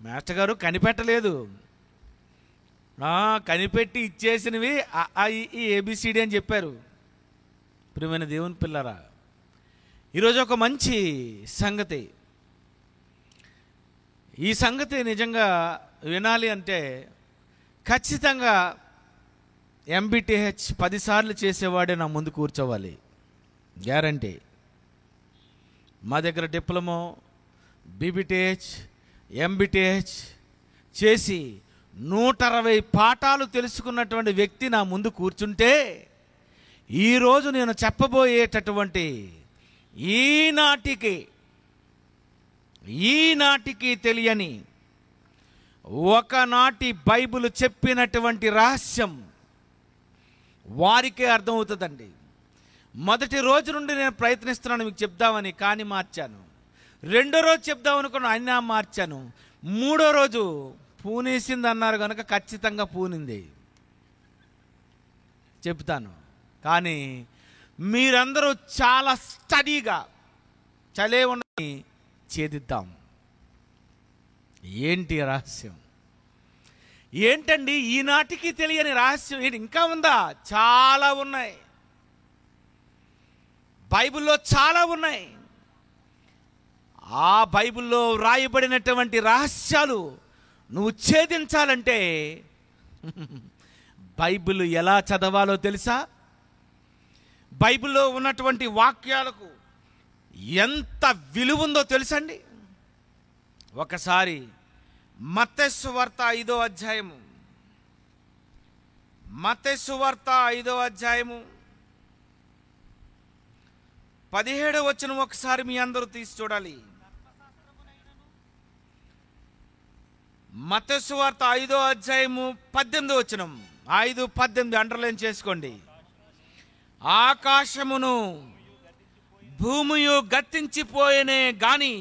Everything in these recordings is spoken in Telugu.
మాస్టర్ గారు కనిపెట్టలేదు, కనిపెట్టి ఇచ్చేసినవి ఈ ఏబిసిడి అని చెప్పారు. ప్రియమైన దేవుని పిల్లరా, ఈరోజు ఒక మంచి సంగతి, ఈ సంగతి నిజంగా వినాలి అంటే ఖచ్చితంగా ఎంబీటీహెచ్ 10 సార్లు చేసేవాడే నా ముందు కూర్చోవాలి, గ్యారంటీ. మా దగ్గర డిప్లొమో, బీబీటీహెచ్, ఎంబీటీహెచ్ చేసి 160 పాఠాలు తెలుసుకున్నటువంటి వ్యక్తి నా ముందు కూర్చుంటే, ఈరోజు నేను చెప్పబోయేటటువంటి ఈనాటికి తెలియని ఒకనాటి బైబిల్ చెప్పినటువంటి రహస్యం వారికే అర్థమవుతుందండి. మొదటి రోజు నుండి నేను ప్రయత్నిస్తున్నాను మీకు చెప్దామని, కానీ మార్చాను. రెండో రోజు చెప్దాం అనుకున్నాను, అయినా మార్చాను. మూడో రోజు పూనేసింది అన్నారు కనుక ఖచ్చితంగా పూనింది, చెప్తాను. కానీ మీరందరూ చాలా స్టడీగా చలే ఉన్నది ఛేదిద్దాం. ఏంటి రహస్యం? ఏంటండి ఈనాటికి తెలియని రహస్యం? ఇంకా ఉందా? చాలా ఉన్నాయి, బైబిల్లో చాలా ఉన్నాయి. ఆ బైబిల్లో వ్రాయబడినటువంటి రహస్యాలు నువ్వు ఛేదించాలంటే బైబిల్ ఎలా చదవాలో తెలుసా? బైబిల్లో ఉన్నటువంటి వాక్యాలకు ఎంత విలువ ఉందో తెలుసండి. ఒకసారి మత్తయి సువార్త 5వ అధ్యాయము, మత్తయి సువార్త 5వ అధ్యాయము 17వ వచనం ఒకసారి మీ అందరూ తీసి చూడాలి. మత్తయి సువార్త 5వ అధ్యాయము 18వ వచనం, 5:18 అండర్లైన్ చేసుకోండి. ఆకాశమును భూమియు గతించిపోయేనే గాని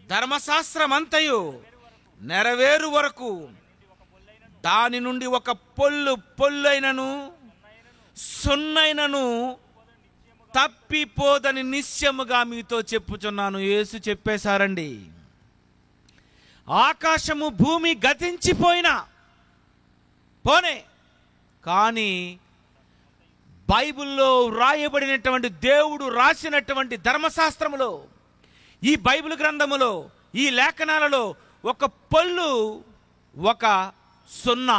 ధర్మశాస్త్రమంతయు నెరవేరు వరకు దాని నుండి ఒక పొల్లైనను సున్నైనను తప్పిపోదని నిశ్చయముగా మీతో చెప్పుచున్నాను. యేసు చెప్పేశారండి. ఆకాశము భూమి గతించిపోయినా పోనే, కానీ బైబిల్లో వ్రాయబడినటువంటి దేవుడు రాసినటువంటి ధర్మశాస్త్రములో, ఈ బైబిల్ గ్రంథములో, ఈ లేఖనాలలో ఒక పొల్లు, ఒక సున్నా.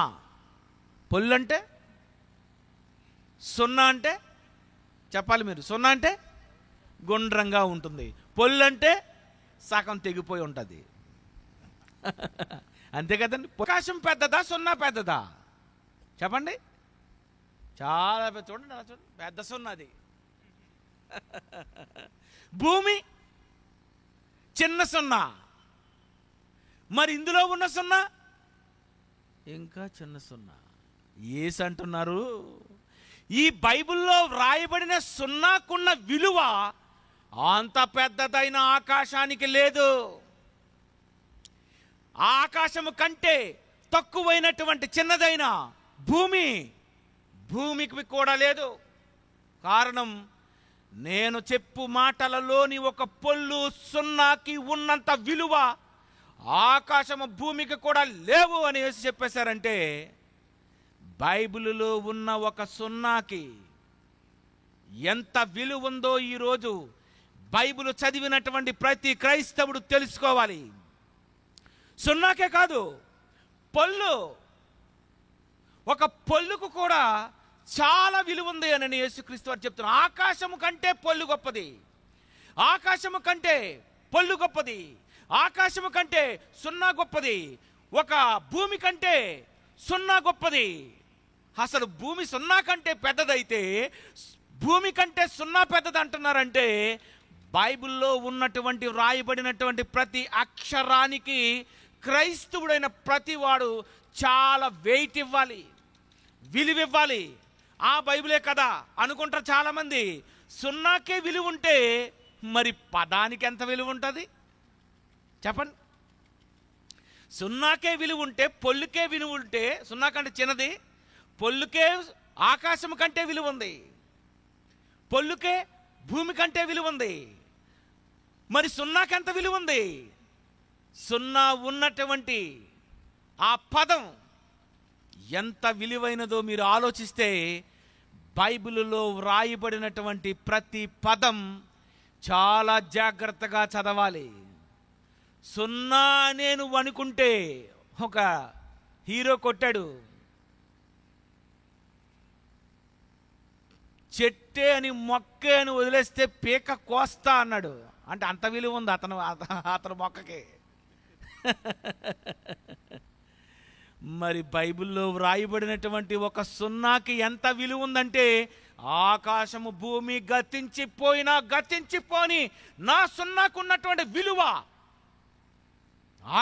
పొల్లు అంటే, సున్నా అంటే చెప్పాలి మీరు. సున్నా అంటే గుండ్రంగా ఉంటుంది, పొల్లు అంటే సగం తెగిపోయి ఉంటుంది. అంతే కదండి. ఆకాశం పెద్దదా, సున్నా పెద్దదా? చెప్పండి. చాలా పెద్ద. చూడండి అలా చూడండి, పెద్ద సున్నది. భూమి చిన్న సున్నా. మరి ఇందులో ఉన్న సున్నా ఇంకా చిన్న సున్నా. యేసు అంటున్నారు, ఈ బైబిల్లో వ్రాయబడిన సున్నాకున్న విలువ అంత పెద్దదైన ఆకాశానికి లేదు. ఆ ఆకాశము కంటే తక్కువైనటువంటి చిన్నదైన భూమికి కూడా లేదు. కారణం, నేను చెప్పు మాటలలోని ఒక పొల్లు సున్నాకి ఉన్నంత విలువ ఆకాశము భూమికి కూడా లేవు అని యేసు చెప్పేశారంటే, బైబిలులో ఉన్న ఒక సున్నాకి ఎంత విలువ ఉందో ఈరోజు బైబిల్ చదివినటువంటి ప్రతి క్రైస్తవుడు తెలుసుకోవాలి. సున్నాకే కాదు, ఒక పొల్లుకు కూడా చాలా విలువ ఉంది అని యేసుక్రీస్తు వారు చెప్తున్నారు. ఆకాశము కంటే పొల్లు గొప్పది, ఆకాశము కంటే పొల్లు గొప్పది, ఆకాశము కంటే సున్నా గొప్పది, ఒక భూమి కంటే సున్నా గొప్పది. అసలు భూమి సున్నా కంటే పెద్దదైతే భూమి కంటే సున్నా పెద్దది అంటున్నారంటే, బైబిల్లో ఉన్నటువంటి వ్రాయబడినటువంటి ప్రతి అక్షరానికి క్రైస్తవుడైన ప్రతివాడు చాలా వెయిట్ ఇవ్వాలి, విలువ ఇవ్వాలి. ఆ బైబిలే కదా అనుకుంటారు చాలామంది. సున్నాకే విలువ ఉంటే మరి పదానికి ఎంత విలువ ఉంటుంది చెప్పండి? సున్నాకే విలువ ఉంటే, పొల్లుకే విలువ ఉంటే, సున్నా కంటే చిన్నది, పొల్లుకే ఆకాశం కంటే విలువ ఉంది, పొల్లుకే భూమి కంటే విలువ ఉంది. మరి సున్నాకి ఎంత విలువ ఉంది? సున్నా ఉన్నటువంటి ఆ పదం ఎంత విలువైనదో మీరు ఆలోచిస్తే, బైబిలులో వ్రాయబడినటువంటి ప్రతి పదం చాలా జాగ్రత్తగా చదవాలి. సున్నా నేను అనుకుంటే, ఒక హీరో కొట్టాడు, చెట్టే అని మొక్కే అని వదిలేస్తే పీక కోస్తా అన్నాడు. అంటే అంత విలువ ఉంది అతను మొక్కకి. మరి బైబిల్లో వ్రాయబడినటువంటి ఒక సున్నాకి ఎంత విలువ ఉందంటే, ఆకాశము భూమి గతించిపోయినా గతించిపోని నా సున్నాకు ఉన్నటువంటి విలువ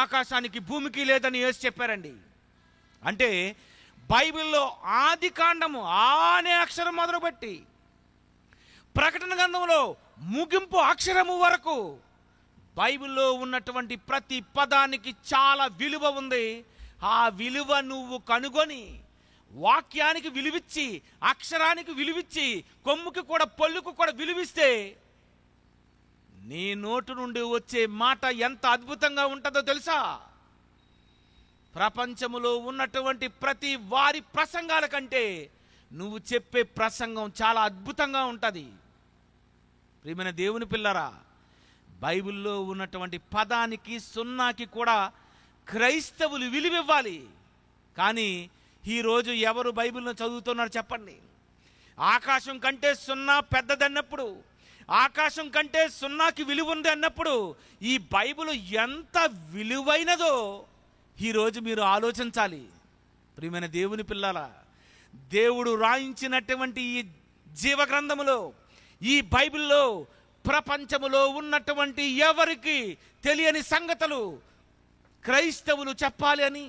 ఆకాశానికి భూమికి లేదని యేసు చెప్పారండి. అంటే బైబిల్లో ఆది కాండము అనే అక్షరం మొదలుపెట్టి ప్రకటన గ్రంథంలో ముగింపు అక్షరము వరకు బైబిల్లో ఉన్నటువంటి ప్రతి పదానికి చాలా విలువ ఉంది. ఆ విలువ నువ్వు కనుగొని వాక్యానికి విలువిచ్చి, అక్షరానికి విలువిచ్చి, కొమ్ముకి కూడా పొల్లుకు కూడా విలువిస్తే నీ నోటు నుండి వచ్చే మాట ఎంత అద్భుతంగా ఉంటుందో తెలుసా? ప్రపంచములో ఉన్నటువంటి ప్రతి వారి ప్రసంగాల కంటే నువ్వు చెప్పే ప్రసంగం చాలా అద్భుతంగా ఉంటుంది. ప్రియమైన దేవుని పిల్లరా, బైబిల్లో ఉన్నటువంటి పదానికి సున్నాకి కూడా క్రైస్తవులు విలువివ్వాలి. కానీ ఈరోజు ఎవరు బైబిల్ను చదువుతున్నారు చెప్పండి? ఆకాశం కంటే సున్నా పెద్దదన్నప్పుడు, ఆకాశం కంటే సున్నాకి విలువ ఉంది అన్నప్పుడు ఈ బైబిల్ ఎంత విలువైనదో ఈరోజు మీరు ఆలోచించాలి. ప్రియమైన దేవుని పిల్లలా, దేవుడు రాయించినటువంటి ఈ జీవగ్రంథములో, ఈ బైబిల్లో ప్రపంచములో ఉన్నటువంటి ఎవరికి తెలియని సంగతులు క్రైస్తవులు చెప్పాలి అని,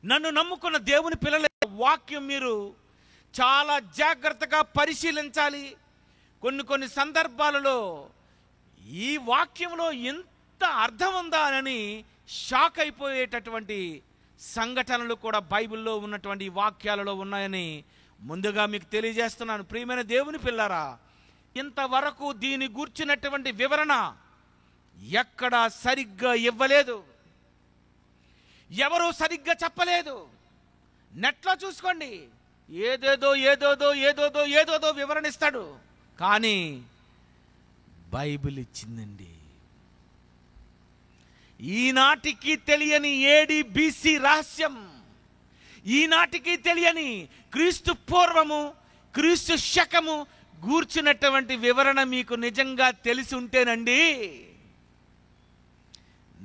నన్ను నమ్ముకున్న దేవుని పిల్లల వాక్యం మీరు చాలా జాగ్రత్తగా పరిశీలించాలి. కొన్ని సందర్భాలలో ఈ వాక్యంలో ఎంత అర్థం ఉందా అని షాక్ అయిపోయేటటువంటి సంఘటనలు కూడా బైబిల్లో ఉన్నటువంటి వాక్యాలలో ఉన్నాయని ముందుగా మీకు తెలియజేస్తున్నాను. ప్రియమైన దేవుని పిల్లరా, ఇంతవరకు దీని గూర్చినటువంటి వివరణ ఎక్కడా సరిగ్గా ఇవ్వలేదు, ఎవరు సరిగ్గా చెప్పలేదు. నెట్లో చూసుకోండి, ఏదోదో వివరణిస్తాడు. కానీ బైబిల్ ఇచ్చిందండి. ఈనాటికి తెలియని AD-BC రహస్యం, ఈనాటికి తెలియని క్రీస్తు పూర్వము క్రీస్తు శకము గూర్చినటువంటి వివరణ మీకు నిజంగా తెలిసి ఉంటేనండి,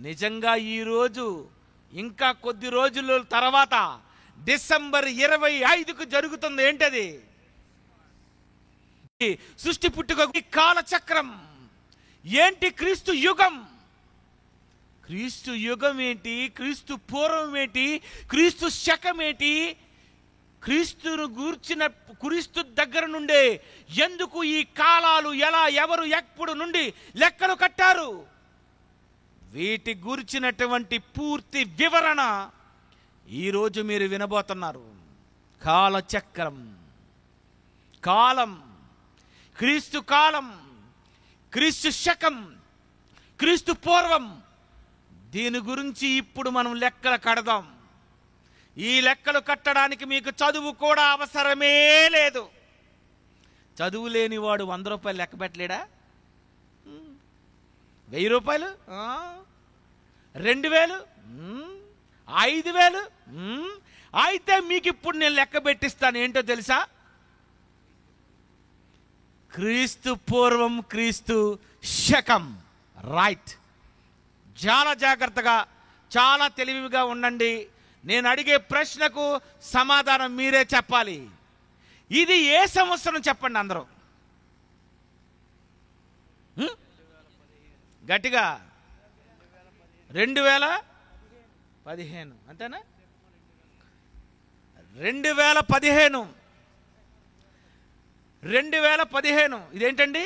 నిజంగా ఈరోజు ఇంకా కొద్ది రోజుల తర్వాత డిసెంబర్ 25కు జరుగుతుంది. ఏంటది? సృష్టి పుట్టుక కాలచక్రం ఏంటి? క్రీస్తు యుగం. క్రీస్తు యుగం ఏంటి? క్రీస్తు పూర్వం ఏంటి? క్రీస్తు శకం ఏంటి? క్రీస్తును గూర్చిన క్రీస్తు దగ్గర నుండే ఎందుకు ఈ కాలాలు ఎలా, ఎవరు, ఎప్పుడు నుండి లెక్కలు కట్టారు? వీటి గూర్చినటువంటి పూర్తి వివరణ ఈరోజు మీరు వినబోతున్నారు. కాలచక్రం, కాలం, క్రీస్తు కాలం, క్రీస్తు శకం, క్రీస్తు పూర్వం, దీని గురించి ఇప్పుడు మనం లెక్కలు కడదాం. ఈ లెక్కలు కట్టడానికి మీకు చదువు కూడా అవసరమే లేదు. చదువు లేని వాడు 100 రూపాయలు లెక్క పెట్టలేడా? 1000 రూపాయలు, 2000, 5000. అయితే మీకు ఇప్పుడు నేను లెక్క పెట్టిస్తాను. ఏంటో తెలుసా? క్రీస్తు పూర్వం క్రీస్తు శకం. రైట్. చాలా జాగ్రత్తగా, చాలా తెలివిగా ఉండండి. నేను అడిగే ప్రశ్నకు సమాధానం మీరే చెప్పాలి. ఇది ఏ సంవత్సరం చెప్పండి అందరూ గట్టిగా? 2015 అంతేనా? 2015. ఇదేంటండి?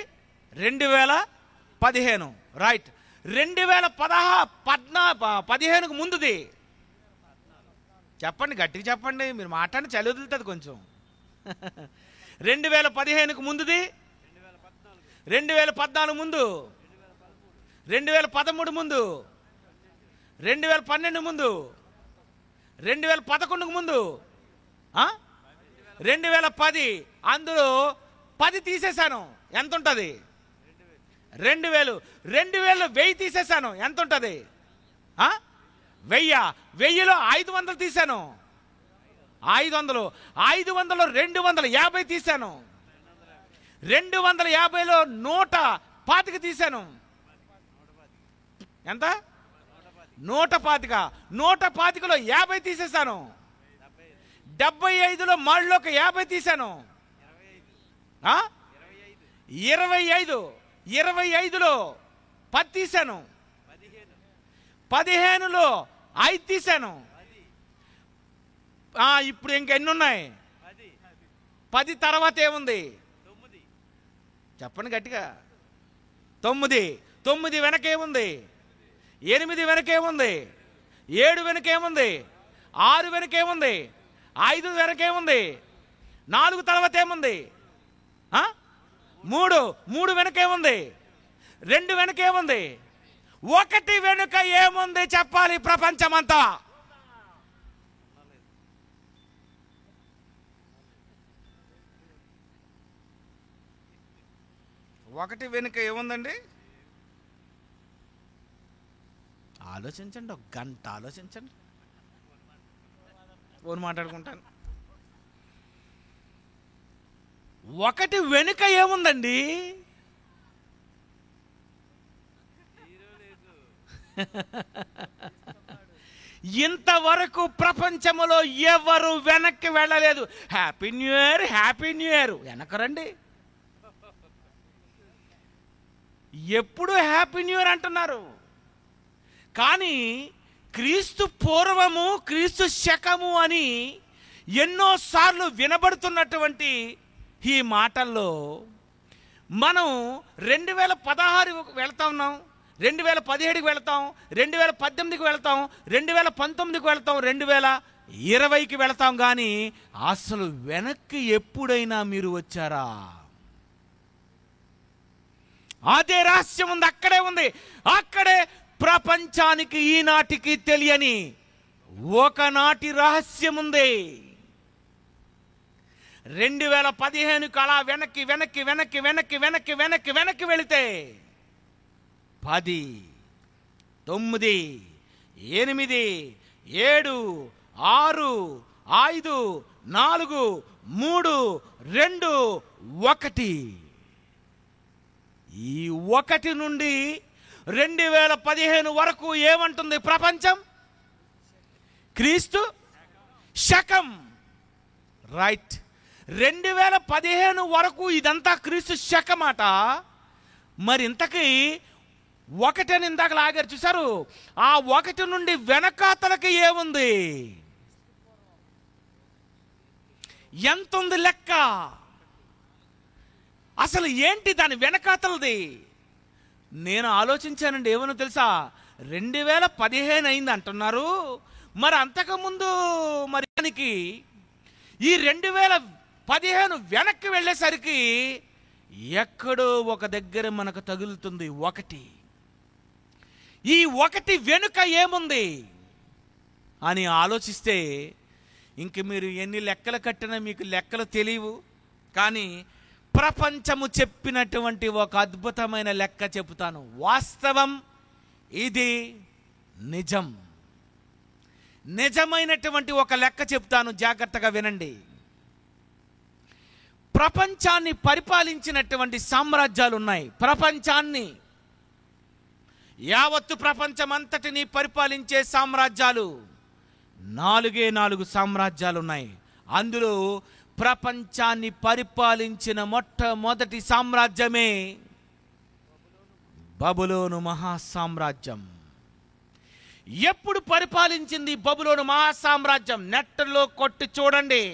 2015. రైట్. 2015కు ముందుది చెప్పండి, గట్టిగా చెప్పండి. మీరు మాట్లాడి చలి వదులుతుంది కొంచెం. 2015కు ముందుది 2014 ముందు 2013 ముందు, 2012 ముందు, 2011 ముందు, 2010. అందులో 10 తీసేశాను. ఎంత ఉంటుంది? 2000. 1000 తీసేశాను. ఎంత ఉంటుంది? 1000లో 500 తీశాను. 500లో 250 తీశాను. 250లో 125 తీశాను. ఎంత? 125. 125లో 50 తీసేశాను. 75లో మళ్ళీ ఒక 50 తీశాను. 25లో 10 తీశాను. 15లో 5 తీశాను. ఇప్పుడు ఇంకెన్ని ఉన్నాయి? 10 తర్వాత ఏముంది? చెప్పండి గట్టిగా. 9 వెనకేముంది? 8 వెనకేముంది? 7 వెనకేముంది? 6 వెనకేముంది? 5 వెనకేముంది? 4 తర్వాత ఏముంది? 3 వెనకేముంది? 2 వెనకేముంది? 1 వెనుక ఏముంది చెప్పాలి ప్రపంచమంతా. ఒకటి వెనుక ఏముందండి? ఆలోచించండి. 1 గంట ఆలోచించండి. ఫోన్ మాట్లాడుకుంటాను. 1 వెనుక ఏముందండి? ఇంతవరకు ప్రపంచంలో ఎవరు వెనక్కి వెళ్ళలేదు. Happy new year, happy new year. వెనకరండి. ఎప్పుడు హ్యాపీ న్యూ ఇయర్ అంటున్నారు. కానీ క్రీస్తు పూర్వము, క్రీస్తు శకము అని ఎన్నోసార్లు వినబడుతున్నటువంటి ఈ మాటల్లో మనం 2016 వెళ్తా ఉన్నాం, 2017కి వెళ్తాం, 2018కి వెళ్తాం, 2019కి వెళ్తాం, 2020కి వెళ్తాం. కానీ అసలు వెనక్కి ఎప్పుడైనా మీరు వచ్చారా? అదే రహస్యం ఉంది. అక్కడే ఉంది. అక్కడే ప్రపంచానికి ఈనాటికి తెలియని ఒకనాటి రహస్యం ఉంది. 2015 అలా వెనక్కి వెనక్కి వెనక్కి వెనక్కి వెనక్కి వెనక్కి వెనక్కి వెళితే 10, 9, 8, 7, 6, 5, 4, 3, 2, 1. ఈ 1 నుండి 2015 వరకు ఏమంటుంది ప్రపంచం? క్రీస్తు శకం. రైట్. 2015 వరకు ఇదంతా క్రీస్తు శకమాట. మరి ఇంతకీ 1 అని ఇందాక లాగారు చూసారు. ఆ 1 నుండి వెనకాతలకి ఏముంది? ఎంత ఉంది లెక్క? అసలు ఏంటి దాని వెనకాతలది? నేను ఆలోచించానండి. ఏమన్నా తెలుసా? 2015 అయింది అంటున్నారు. మరి అంతకుముందు మరి దానికి ఈ 2015 వెనక్కి వెళ్ళేసరికి ఎక్కడో ఒక దగ్గర మనకు తగులుతుంది 1. ఈ 1 వెనుక ఏముంది అని ఆలోచిస్తే ఇంక మీరు ఎన్ని లెక్కలు కట్టినా మీకు లెక్కలు తెలియవు. కానీ ప్రపంచము చెప్పినటువంటి ఒక అద్భుతమైన లెక్క చెబుతాను. వాస్తవం, ఇది నిజం. నిజమైనటువంటి ఒక లెక్క చెప్తాను, జాగ్రత్తగా వినండి. ప్రపంచాన్ని పరిపాలించినటువంటి సామ్రాజ్యాలు ఉన్నాయి. ప్రపంచాన్ని, యావత్తు ప్రపంచం అంతటిని పరిపాలించే సామ్రాజ్యాలు 4 సామ్రాజ్యాలు ఉన్నాయి. అందులో ప్రపంచాన్ని పరిపాలించిన మొట్టమొదటి సామ్రాజ్యమే బబులోను మహాసామ్రాజ్యం. ఎప్పుడు పరిపాలించింది బబులోను మహాసామ్రాజ్యం? నెట్లో కొట్టి చూడండి.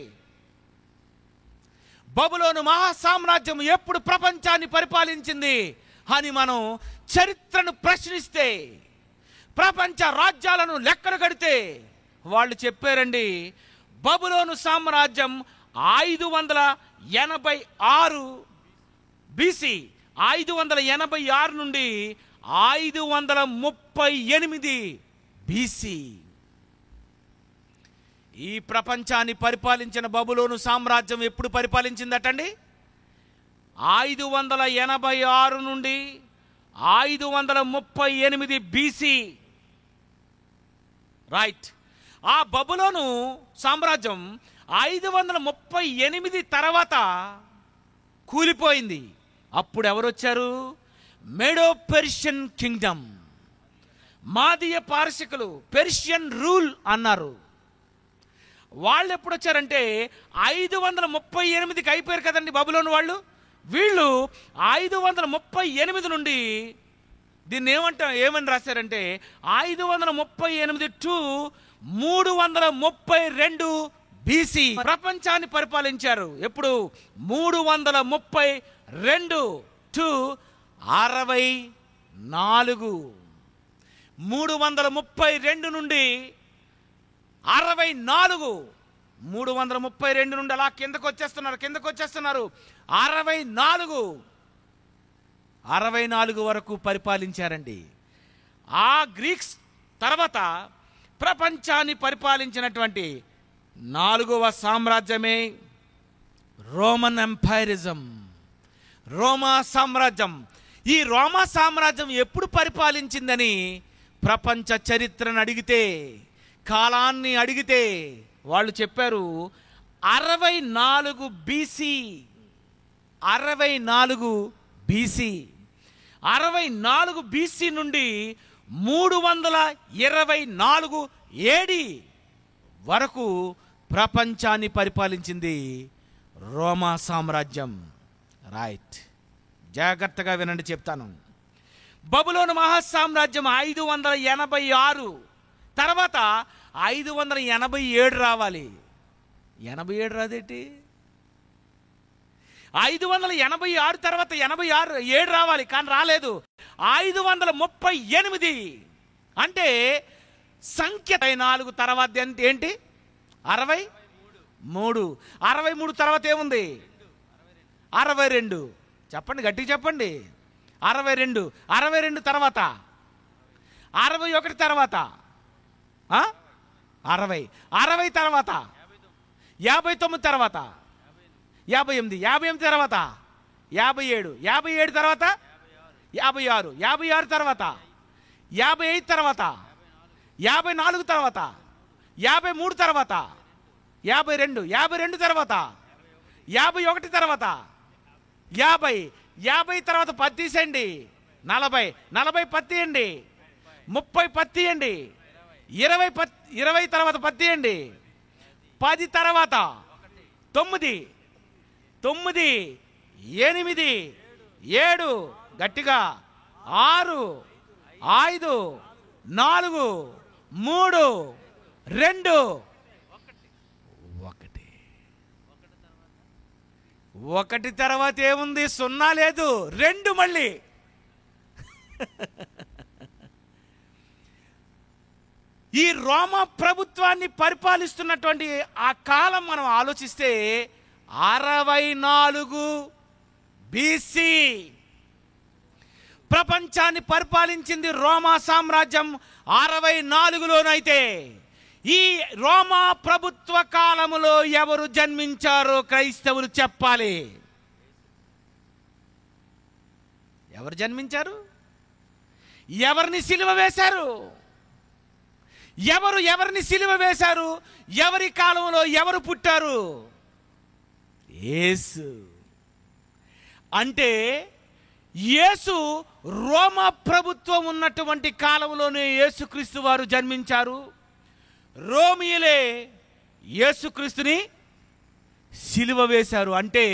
బబులోను మహాసామ్రాజ్యం ఎప్పుడు ప్రపంచాన్ని పరిపాలించింది అని మనం చరిత్రను ప్రశ్నిస్తే, ప్రపంచ రాజ్యాలను లెక్కలు కడితే వాళ్ళు చెప్పారండి, బబులోను సామ్రాజ్యం 586 BC, 586 నుండి 538 BC. ఈ ప్రపంచాన్ని పరిపాలించిన బబులోను సామ్రాజ్యం ఎప్పుడు పరిపాలించిందటండి? 586 నుండి 538 BC. రైట్. ఆ బబులోను సామ్రాజ్యం 538 తర్వాత కూలిపోయింది. అప్పుడు ఎవరు వచ్చారు? Medo Persian kingdom. మాదీయ పారసికులు, పెర్షియన్ రూల్ అన్నారు. వాళ్ళు ఎప్పుడు వచ్చారంటే 538కి అయిపోయారు కదండి బబులోను వాళ్ళు. వీళ్ళు 538 నుండి దీన్ని ఏమని రాశారంటే 538 to 332 BC ప్రపంచాన్ని పరిపాలించారు. ఎప్పుడు? 332 to 64. 332 నుండి 64. 332 నుండి అలా కిందకు వచ్చేస్తున్నారు. 64 వరకు పరిపాలించారండి. ఆ గ్రీక్స్ తర్వాత ప్రపంచాన్ని పరిపాలించినటువంటి 4వ సామ్రాజ్యమే రోమన్ ఎంపైరిజం, రోమా సామ్రాజ్యం. ఈ రోమా సామ్రాజ్యం ఎప్పుడు పరిపాలించిందని ప్రపంచ చరిత్రను అడిగితే, కాలాన్ని అడిగితే వాళ్ళు చెప్పారు 64 BC. 64 BC. 64 BC నుండి 324 AD వరకు ప్రపంచాన్ని పరిపాలించింది రోమా సామ్రాజ్యం. రైట్. జాగ్రత్తగా వినండి, చెప్తాను. బబులోను మహాసామ్రాజ్యం 586 తర్వాత 587 రావాలి. 87 రాదేటి? 586 తర్వాత 87 రావాలి, కానీ రాలేదు. 538 అంటే సంఖ్య 4 తర్వాత ఏంటి? 63. 63 తర్వాత ఏముంది? 62. చెప్పండి, గట్టిగా చెప్పండి. 62. 62 తర్వాత 61 తర్వాత 60. 60 తర్వాత 59 తర్వాత 58. 58 తర్వాత 57. 57 తర్వాత 56. 56 తర్వాత 55 తర్వాత 54 తర్వాత 53 తర్వాత 52. 52 తర్వాత 51 తర్వాత 50. 50 తర్వాత 10 తీసేయండి. 40. 40 10 తీయండి. 30 10 తీయండి. 20 తర్వాత 10 తీయండి. 10 తర్వాత 9. 9 8 7 గట్టిగా 6 5 4 3 2 1 తర్వాత ఏముంది? 0 లేదు, 2 మళ్ళీ. ఈ రోమా ప్రభుత్వాన్ని పరిపాలిస్తున్నటువంటి ఆ కాలం మనం ఆలోచిస్తే 64 BC ప్రపంచాన్ని పరిపాలించింది రోమా సామ్రాజ్యం 64లోనైతే ఈ రోమా ప్రభుత్వ కాలములో ఎవరు జన్మించారో క్రైస్తవులు చెప్పాలి. ఎవరు జన్మించారు? ఎవరిని సిలువ వేశారు? ఎవరిని సిలువ వేశారు? ఎవరి కాలంలో ఎవరు పుట్టారు? యేసు. అంటే యేసు రోమా ప్రభుత్వం ఉన్నటువంటి కాలంలోనే యేసుక్రీస్తు వారు జన్మించారు. రోమియులే యేసుక్రీస్తుని సిలువ వేశారు. అంటే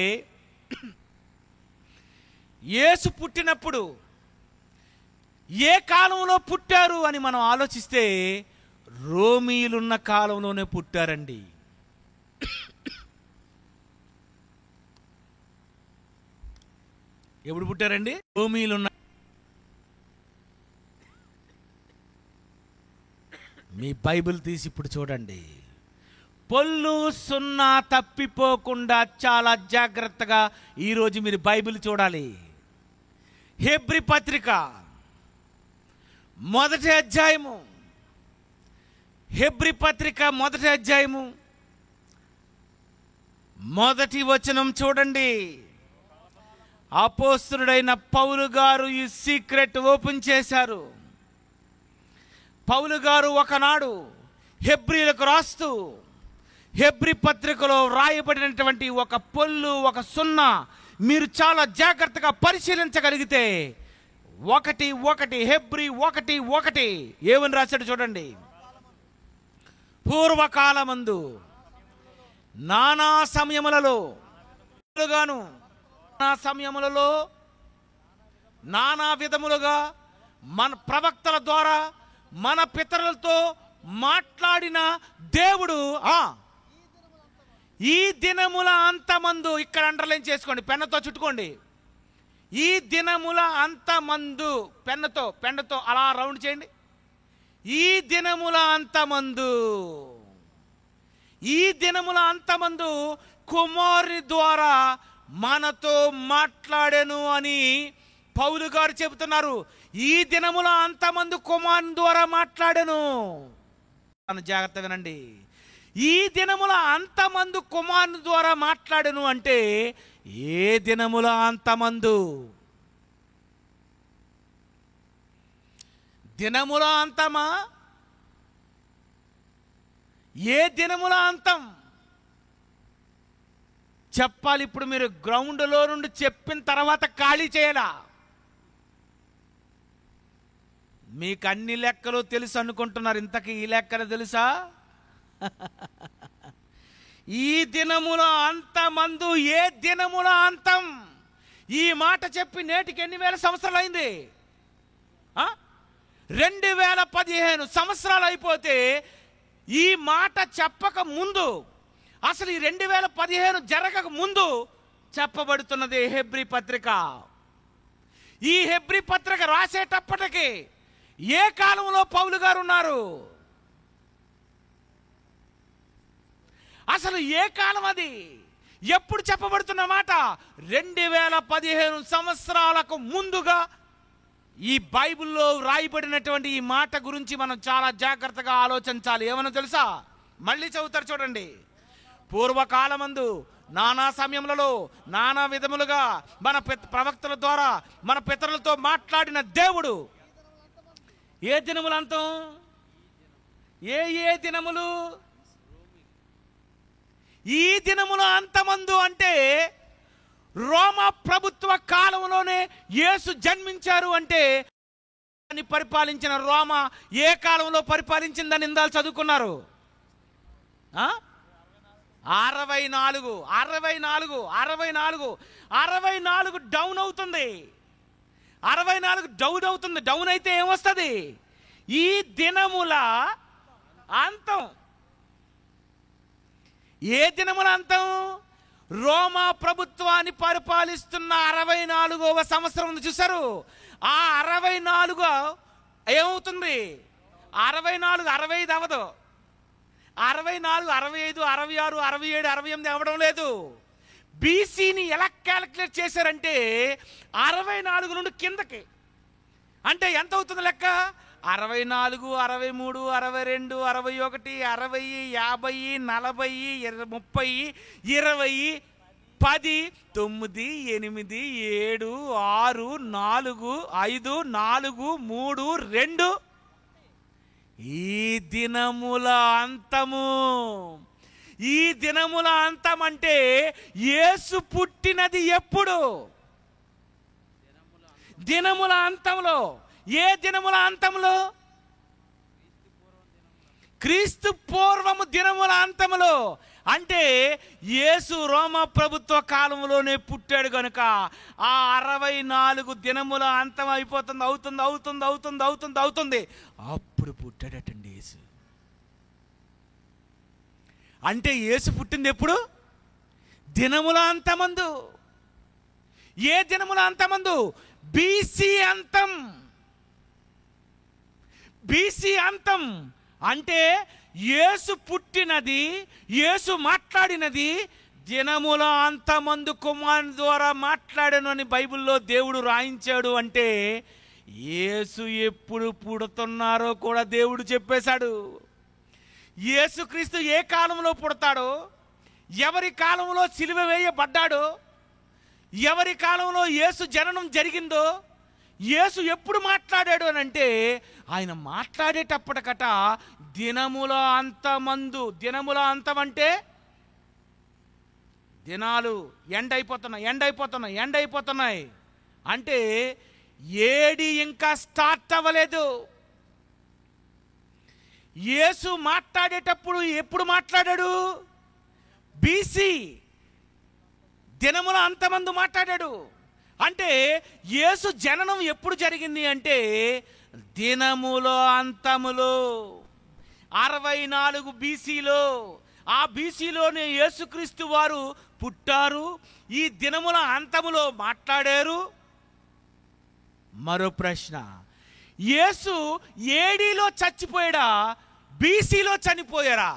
యేసు పుట్టినప్పుడు ఏ కాలంలో పుట్టారు అని మనం ఆలోచిస్తే రోమియులున్న కాలంలోనే పుట్టారండి. ఎప్పుడు పుట్టారండి? రోమియులున్న. మీ బైబిల్ తీసి ఇప్పుడు చూడండి. పొల్లు సున్నా తప్పిపోకుండా చాలా జాగ్రత్తగా ఈరోజు మీరు బైబిల్ చూడాలి. హెబ్రీ పత్రిక మొదటి అధ్యాయము, హెబ్రీ పత్రిక మొదటి అధ్యాయము మొదటి వచనం చూడండి. అపోస్తలుడైన పౌలు గారు ఈ సీక్రెట్ ఓపెన్ చేశారు. పౌలు గారు ఒకనాడు హెబ్రీలకు రాస్తూ హెబ్రీ పత్రికలో రాయబడినటువంటి ఒక పొల్లు, ఒక సున్నా మీరు చాలా జాగ్రత్తగా పరిశీలించగలిగితే 1:1 హెబ్రీ 1:1 ఏమని రాశాడు చూడండి. పూర్వకాలమందు నానా సమయములలో నానా విధములుగా మన ప్రవక్తల ద్వారా మన పితరులతో మాట్లాడిన దేవుడు ఈ దినముల అంతమందు, ఇక్కడ అండర్లైన్ చేసుకోండి, పెన్నతో చుట్టుకోండి. ఈ దినముల అంతమందు, పెన్నతో అలా రౌండ్ చేయండి. ఈ దినముల అంతమందు కుమారుని ద్వారా మనతో మాట్లాడెను అని పౌలు గారు చెబుతున్నారు. ఈ దినముల అంతమందు కుమారుని ద్వారా మాట్లాడెను. జాగ్రత్త వినండి. ఈ దినముల అంతమందు కుమారుని ద్వారా మాట్లాడెను అంటే ఏ దినముల అంతమందు? దినముల అంతమా? ఏ దినముల అంతం చెప్పాలి. ఇప్పుడు మీరు గ్రౌండ్లో నుండి చెప్పిన తర్వాత ఖాళీ చేయాలా? మీకు అన్ని లెక్కలు తెలుసు అనుకుంటున్నారు, ఇంతకీ ఈ లెక్కలు తెలుసా? ఈ దినముల అంతమందు ఏ దినముల అంతం? ఈ మాట చెప్పి నేటికి ఎన్ని వేల సంవత్సరాలు అయింది? 2015 సంవత్సరాలు అయిపోతే ఈ మాట చెప్పక ముందు, అసలు ఈ 2015 జరగక ముందు చెప్పబడుతున్నది హెబ్రీ పత్రిక. ఈ హెబ్రీ పత్రిక రాసేటప్పటికి ఏ కాలంలో పౌలు గారు ఉన్నారు? అసలు ఏ కాలం అది? ఎప్పుడు చెప్పబడుతున్న మాట? 2015 సంవత్సరాలకు ముందుగా ఈ బైబిల్లో రాయబడినటువంటి ఈ మాట గురించి మనం చాలా జాగ్రత్తగా ఆలోచించాలి. ఏమన్నా తెలుసా? మళ్ళీ చదువుతారు చూడండి. పూర్వకాలమందు నానా సమయములలో నానా విధములుగా మన ప్రవక్తల ద్వారా మన పితరులతో మాట్లాడిన దేవుడు ఏ దినములు అంతం? ఏ దినములు? ఈ దినముల అంతమందు అంటే రోమా ప్రభుత్వ కాలంలోనే యేసు జన్మించారు. అంటే పరిపాలించిన రోమా ఏ కాలంలో పరిపాలించిందని ఇందాలు చదువుకున్నారు. 64 డౌన్ అవుతుంది. 64 డౌన్ అవుతుంది. డౌన్ అయితే ఏమొస్తుంది? ఈ దినముల అంతం. ఏ దినముల అంతం? రోమా ప్రభుత్వాన్ని పరిపాలిస్తున్న 64వ సంవత్సరం ఉంది చూసారు. ఆ 64 ఏమవుతుంది? 64 65 అవ్వదు. 64 65 66 67 68 అవ్వడం లేదు. బీసీని ఎలా క్యాలిక్యులేట్ చేశారంటే 64 నుండి కిందకి. అంటే ఎంత అవుతుంది లెక్క? 64 63 62 61 60 50 40 30 20 10 9 8 7 6 4 5 4 3 2 ఈ దినముల అంతము. ఈ దినముల అంతం అంటే యేసు పుట్టినది ఎప్పుడు? దినముల అంతంలో. ఏ దినముల అంతంలో? క్రీస్తు పూర్వము దినముల అంతములో. అంటే యేసు రోమా ప్రభుత్వ కాలంలోనే పుట్టాడు కనుక ఆ 64 దినముల అంతం అయిపోతుంది. అవుతుంది. అప్పుడు పుట్టాడటండి యేసు. అంటే యేసు పుట్టింది ఎప్పుడు? దినముల అంతమందు. ఏ దినముల అంతమందు? బీసీ అంతం. బీసీ అంతం అంటే యేసు పుట్టినది, యేసు మాట్లాడినది దినముల అంతమందు కుమారుని ద్వారా మాట్లాడాను అని బైబిల్లో దేవుడు రాయించాడు. అంటే యేసు ఎప్పుడు పుడుతున్నారో కూడా దేవుడు చెప్పేశాడు. యేసుక్రీస్తు ఏ కాలంలో పుడతాడో, ఎవరి కాలంలో సిలువ వేయబడ్డాడో, ఎవరి కాలంలో యేసు జననం జరిగిందో, యేసు ఎప్పుడు మాట్లాడాడు అని అంటే ఆయన మాట్లాడేటప్పటికట దినముల అంతం అంటే దినాలు ఎండ్ అయిపోతున్నాయి అంటే ఏడి ఇంకా స్టార్ట్ అవ్వలేదు. యేసు మాట్లాడేటప్పుడు ఎప్పుడు మాట్లాడాడు? బీసీ దినముల అంతమందు మాట్లాడాడు. అంటే యేసు జననం ఎప్పుడు జరిగింది అంటే దినములో అంతములో 64 బీసీలో. ఆ బీసీలోనే యేసుక్రీస్తు వారు పుట్టారు. ఈ దినముల అంతములో మాట్లాడారు. మరో ప్రశ్న, యేసు ఏడీలో చచ్చిపోయాడా, బీసీలో చనిపోయారా?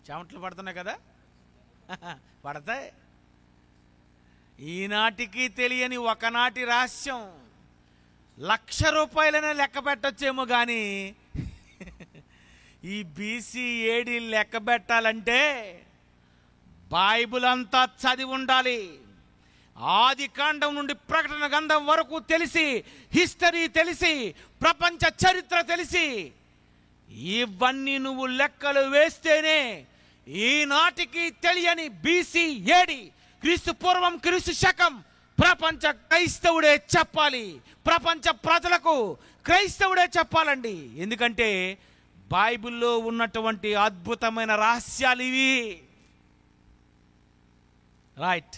చెమటలు పడుతున్నాయి కదా, పడతాయి. ఈనాటికి తెలియని ఒకనాటి రహస్యం. 1,00,000 రూపాయలనే లెక్క పెట్టొచ్చేమో కానీ ఈ బీసీ ఏడీ లెక్క పెట్టాలంటే బైబిల్ అంతా చదివి ఉండాలి. ఆది కాండం నుండి ప్రకటన గ్రంథం వరకు తెలిసి, హిస్టరీ తెలిసి, ప్రపంచ చరిత్ర తెలిసి, ఇవన్నీ నువ్వు లెక్కలు వేస్తేనే ఈనాటికి తెలియని బీసీ ఏడి, క్రీస్తు పూర్వం క్రీస్తు శకం ప్రపంచ క్రైస్తవుడే చెప్పాలి. ప్రపంచ ప్రజలకు క్రైస్తవుడే చెప్పాలండి. ఎందుకంటే బైబిల్లో ఉన్నటువంటి అద్భుతమైన రహస్యాలు ఇవి. రైట్.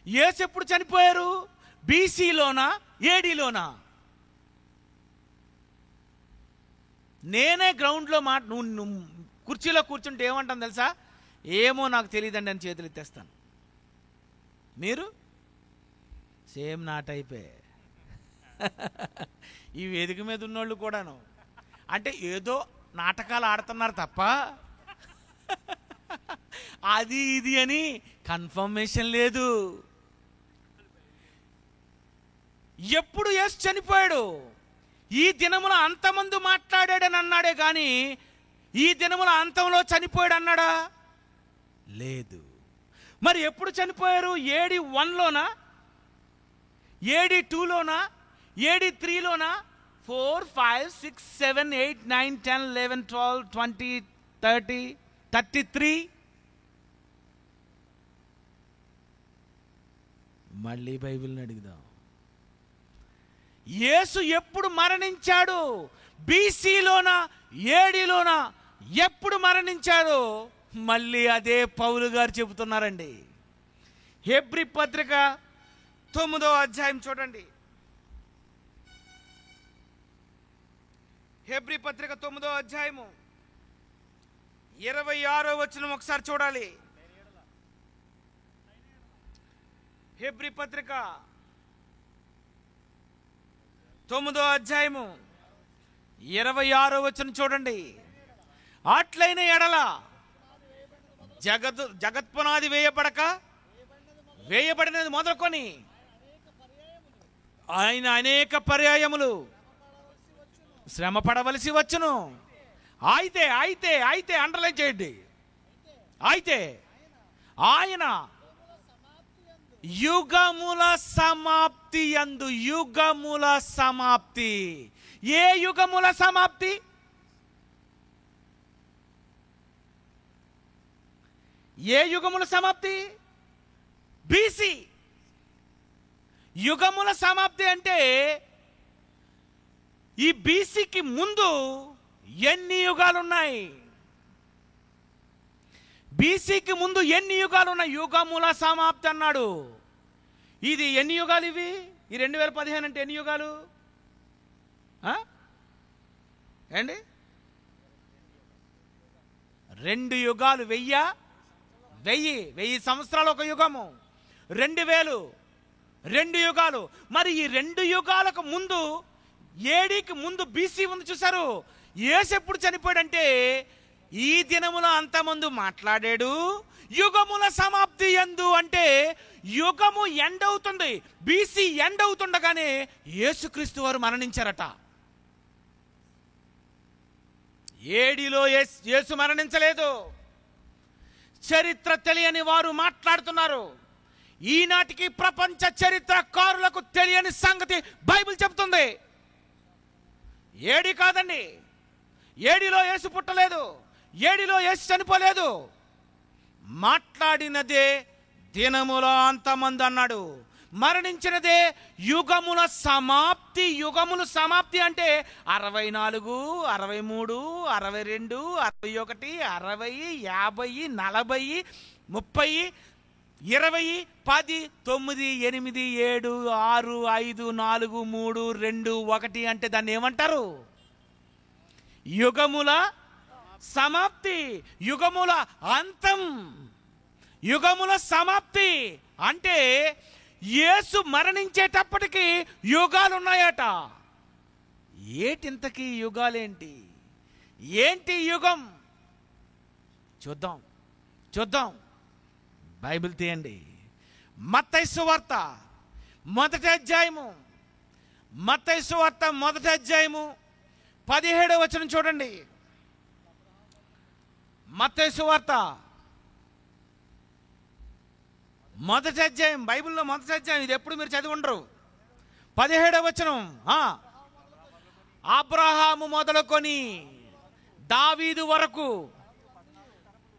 యేసు ఎప్పుడు చనిపోయారు? బీసీలోనా, ఏడీలోనా? నేనే గ్రౌండ్లో నువ్వు కుర్చీలో కూర్చుంటే ఏమంటాను తెలుసా? ఏమో నాకు తెలియదండి అని చేతులు ఎత్తేస్తాను. మీరు సేమ్ నా టైపే. ఈ వేదిక మీద ఉన్నోళ్ళు కూడాను అంటే ఏదో నాటకాలు ఆడుతున్నారు తప్ప అది ఇది అని కన్ఫర్మేషన్ లేదు. ఎప్పుడు యేసు చనిపోయాడు? ఈ దినముల అంతమందు మాట్లాడాడని అన్నాడే కానీ ఈ దినముల అంతంలో చనిపోయాడు అన్నాడా? లేదు. మరి ఎప్పుడు చనిపోయారు? AD 1లోనా, AD 2లోనా, AD 3లోనా, 4, 5, 6, 7, 8, 9, 10, 11, 12, 20, 30, 33? మళ్ళీ బైబిల్ని అడుగుదాం. యేసు ఎప్పుడు మరణించాడు? బీసీలోనా, ఏడీలోనా? ఎప్పుడు మరణించాడు? మళ్ళీ అదే పౌలు గారు చెబుతున్నారండి. హెబ్రీ పత్రిక 9వ అధ్యాయం చూడండి. హెబ్రీ పత్రిక 9వ అధ్యాయము 26వ వచనం ఒకసారి చూడాలి. హెబ్రీ పత్రిక 9వ అధ్యాయము 26వ వచనం చూడండి. అట్లైన ఎడల జగత్పునాది వేయబడినది మొదలుకొని ఆయన అనేక పర్యాయములు శ్రమ పడవలసి వచ్చును. అయితే అయితే అయితే అండర్లైన్ చేయండి. అయితే ఆయన యుగముల సమాప్తి యందు, యుగముల సమాప్తి. ఏ యుగముల సమాప్తి? ఏ యుగముల సమాప్తి? బీసీ యుగముల సమాప్తి. అంటే ఈ బీసీకి ముందు ఎన్ని యుగాలు ఉన్నాయి? బీసీకి ముందు ఎన్ని యుగాలు ఉన్నాయి? యుగముల సమాప్తి అన్నాడు. ఇది ఎన్ని యుగాలు ఇవి? ఈ 2015 అంటే ఎన్ని యుగాలు ఏండి? 2 యుగాలు. 1000 సంవత్సరాలు ఒక యుగము. 2000 2 యుగాలు. మరి ఈ 2 యుగాలకు ముందు, ఏడీకి ముందు బీసీ ఉంది చూసారు. యేసు ఎప్పుడు చనిపోయాడంటే ఈ దినములో అంతమంది మాట్లాడాడు. యుగముల సమాప్తి యందు అంటే యుగము ఎండ్ అవుతుంది. బీసీ ఎండ్ అవుతుండగానే యేసుక్రీస్తు వారు మరణించారట. ఏడిలో యేసు మరణించలేదు. చరిత్ర తెలియని వారు మాట్లాడుతున్నారు. ఈనాటికి ప్రపంచ చరిత్రకారులకు తెలియని సంగతి బైబిల్ చెబుతుంది. ఏడి కాదండి, ఏడిలో యేసు పుట్టలేదు, ఏడిలో యేసు చనిపోలేదు. మాట్లాడినదే దినముల అంతమంది అన్నాడు. మరణించినదే యుగముల సమాప్తి. యుగములు సమాప్తి అంటే 64, 63, 62, 61, 60, 50, 40, 30, 20, 10, 9, 8, 7, 6, 5, 4, 3, 2, 1 అంటే దాన్ని ఏమంటారు? యుగముల సమాప్తి, యుగముల అంతం. యుగముల సమాప్తి అంటే యేసు మరణించేటప్పటికి యుగాలు ఉన్నాయట. ఏటింతకీ యుగాలేంటి? ఏంటి యుగం? చూద్దాం. బైబిల్ తీయండి. మత్తయి సువార్త మొదటి అధ్యాయము, మత్తయి సువార్త మొదటి అధ్యాయము 17వ వచనం చూడండి. మత్తయి సువార్త మొదటి అధ్యాయం, బైబిల్లో మొదటి అధ్యాయం. ఇది ఎప్పుడు మీరు చదివి ఉండరు. 17వ వచనం. అబ్రహాము మొదలుకొని దావీదు వరకు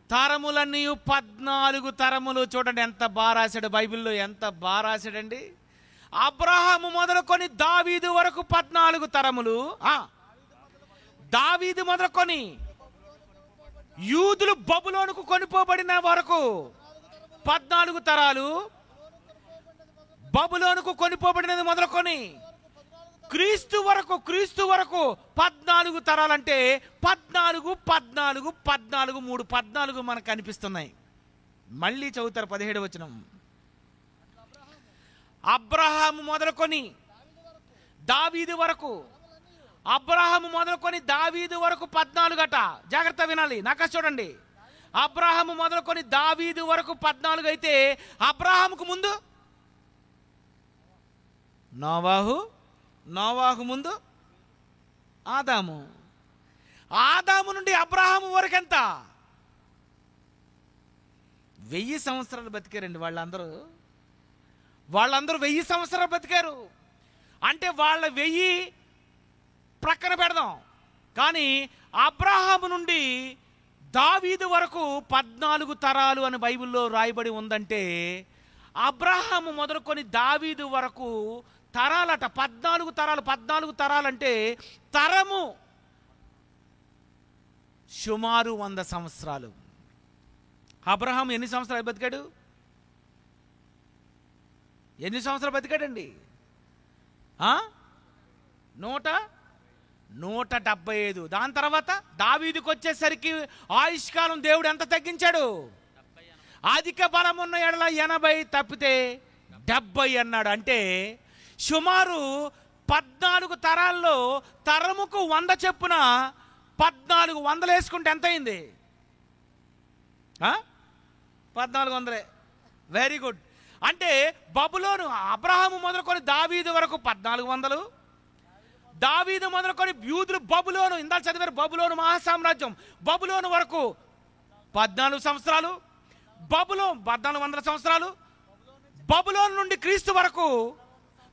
తరములన్నీ 14 తరములు. చూడండి ఎంత బాగా రాశాడు బైబిల్లో, ఎంత బాగా రాశాడండి. అబ్రహాము మొదలుకొని దావీదు వరకు 14 తరములు. దావీదు మొదలుకొని యూదులు బబులోనుకు కొనిపోబడిన వరకు 14 తరాలు. బబులోనుకు కొనిపోబడినది మొదలుకొని క్రీస్తు వరకు 14 తరాలంటే 14, 14, 14, 3 14 మనకు కనిపిస్తున్నాయి. మళ్ళీ చదువుతారు 17వ వచనం. అబ్రహాము మొదలుకొని దావీదు వరకు, అబ్రహాము మొదలుకొని దావీదు వరకు 14 అట. జాగ్రత్త వినాలి, నాక చూడండి. అబ్రహాము మొదలుకొని దావీదు వరకు 14 అయితే అబ్రహాముకు ముందు నోవాహు ముందు ఆదాము నుండి అబ్రహాము వరకు ఎంత? 1000 సంవత్సరాలు బతికారండి వాళ్ళందరూ 1000 సంవత్సరాలు బతికారు. అంటే వాళ్ళ 1000 ప్రక్కన పెడదాం, కానీ అబ్రహాము నుండి దావీదు వరకు 14 తరాలు అని బైబిల్లో రాయబడి ఉందంటే అబ్రహాము మొదలుకొని దావీదు వరకు తరాలట. 14 తరాలంటే తరము సుమారు 100 సంవత్సరాలు. అబ్రహాము ఎన్ని సంవత్సరాలు బతికాడు? ఎన్ని సంవత్సరాలు బతికాడండి? 175. దాని తర్వాత దావీదుకు వచ్చేసరికి ఆయుష్కాలం దేవుడు ఎంత తగ్గించాడు? అధిక బలం ఉన్న ఎడల 80 తప్పితే 70 అన్నాడు. అంటే సుమారు 14 తరాల్లో తరముకు 100 చెప్పున 1400 వేసుకుంటే ఎంత అయింది? 1400. Very good. అంటే బబులోను అబ్రహాము మొదలుకొని దావీదు వరకు 1400, దావీదు మొదలుకొని యూదులు బబులోను, ఇందాక చదివారు, బబులోను మహాసామ్రాజ్యం, బబులోను వరకు 14 సంవత్సరాలు, 1400 సంవత్సరాలు. బబులోను నుండి క్రీస్తు వరకు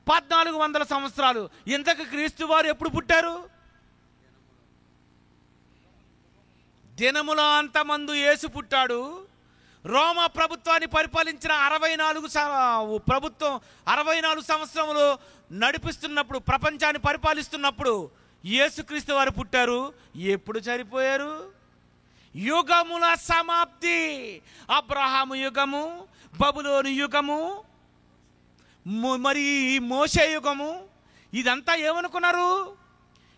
1400 సంవత్సరాలు. ఇంతకు క్రీస్తు వారు ఎప్పుడు పుట్టారు? దినముల అంతమందు యేసు పుట్టాడు. రోమా ప్రభుత్వాన్ని పరిపాలించిన 64 సంవత్సరములు నడిపిస్తున్నప్పుడు, ప్రపంచాన్ని పరిపాలిస్తున్నప్పుడు యేసుక్రీస్తు వారు పుట్టారు. ఎప్పుడు చనిపోయారు? యుగముల సమాప్తి. అబ్రహాము యుగము, బబులోను యుగము, మరి మోషే యుగము, ఇదంతా ఏమనుకున్నారు?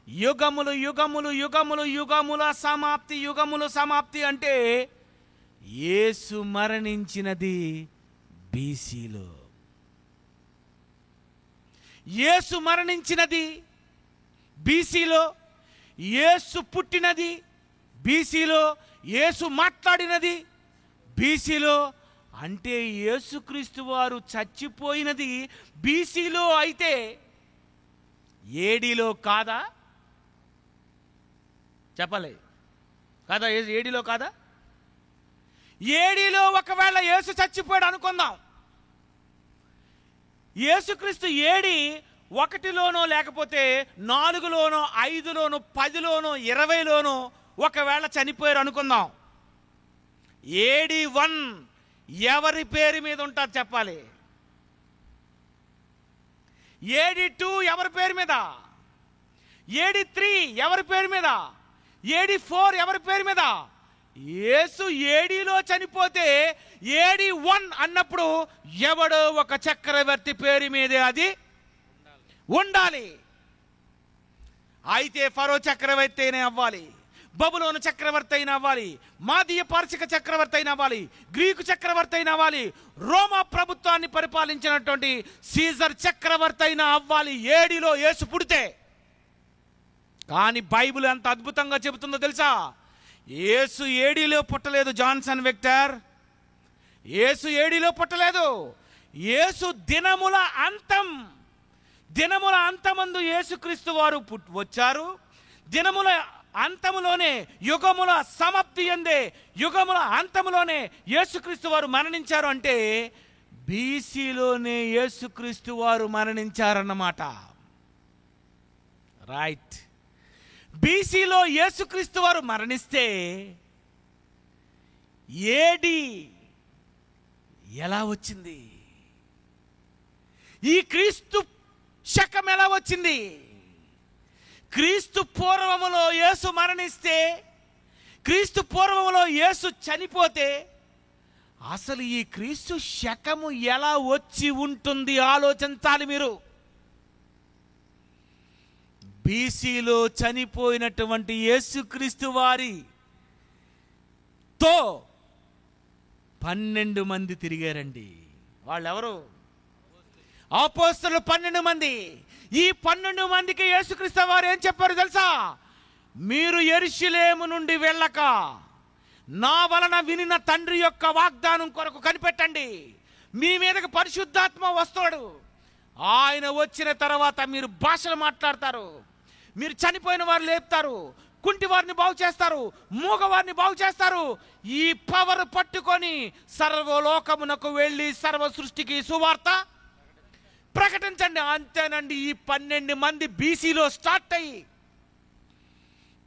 యుగములు యుగములు యుగములు యుగముల సమాప్తి. యుగముల సమాప్తి అంటే యేసు మరణించినది బీసీలో, యేసు మరణించినది బీసీలో, యేసు పుట్టినది బీసీలో, యేసు మాట్లాడినది బీసీలో అంటే యేసుక్రీస్తు వారు చచ్చిపోయినది బీసీలో అయితే ఏడీలో కాదా? చెప్పలే కాదా? ఏడీలో కాదా? ఏడీలో ఒకవేళ యేసు చచ్చిపోయాడు అనుకుందాం. యేసుక్రీస్తు ఏడి 1లోనో లేకపోతే 4లోనో 5లోనో 10లోనో 20లోనో ఒకవేళ చనిపోయారు అనుకుందాం. ఏడి 1 ఎవరి పేరు మీద ఉంటుంది చెప్పాలి? ఏడి 2 ఎవరి పేరు మీద? ఏడి 3 ఎవరి పేరు మీద? ఏడి 4 ఎవరి పేరు మీద? యేసు ఏడీలో చనిపోతే ఏడి 1 అన్నప్పుడు ఎవడో ఒక చక్రవర్తి పేరు మీదే అది ఉండాలి. అయితే ఫరో చక్రవర్తి అయినా అవ్వాలి, బబులోను చక్రవర్తి అయినా అవ్వాలి, మాదీయ పారసిక చక్రవర్తి అయినా అవ్వాలి, గ్రీకు చక్రవర్తి అయినా అవ్వాలి, రోమా ప్రభుత్వాన్ని పరిపాలించినటువంటి సీజర్ చక్రవర్తి అయినా అవ్వాలి ఏడిలో యేసు పుడితే. కానీ బైబిల్ ఎంత అద్భుతంగా చెబుతుందో తెలుసా? యేసు ఏడీలో పుట్టలేదు జాన్సన్ విక్టర్. యేసు ఏడీలో పుట్టలేదు. యేసు దినముల అంతమందు యేసుక్రీస్తు వారు వచ్చారు. దినముల అంతములోనే, యుగముల సమాప్తి ఎందే, యుగముల అంతములోనే యేసుక్రీస్తు వారు మరణించారు. అంటే బీసీలోనే యేసుక్రీస్తు వారు మరణించారన్నమాట. రైట్. బీసీలో యేసుక్రీస్తు వారు మరణిస్తే ఏడి ఎలా వచ్చింది? ఈ క్రీస్తు శకం ఎలా వచ్చింది? క్రీస్తు పూర్వములో యేసు మరణిస్తే, క్రీస్తు పూర్వములో యేసు చనిపోతే అసలు ఈ క్రీస్తు శకము ఎలా వచ్చి ఉంటుంది ఆలోచించాలి మీరు. బీసీలో చనిపోయినటువంటి యేసుక్రీస్తు వారితో 12 మంది తిరిగారండి. వాళ్ళెవరు? అపోస్తలులు 12 మంది. ఈ 12 మందికి యేసుక్రీస్తు వారు ఏం చెప్పారు తెలుసా? మీరు యెరూషలేము నుండి వెళ్ళక నా వలన వినిన తండ్రి యొక్క వాగ్దానం కొరకు కనిపెట్టండి. మీ మీదకి పరిశుద్ధాత్మ వస్తాడు. ఆయన వచ్చిన తర్వాత మీరు భాషలు మాట్లాడతారు, మీరు చనిపోయిన వారు లేపుతారు, కుంటి వారిని బాగు చేస్తారు, మూగవారిని బాగు చేస్తారు. ఈ పవర్ పట్టుకొని సర్వలోకమునకు వెళ్ళి సర్వ సృష్టికి సువార్త ప్రకటించండి. అంతేనండి. ఈ 12 మంది బీసీలో స్టార్ట్ అయ్యి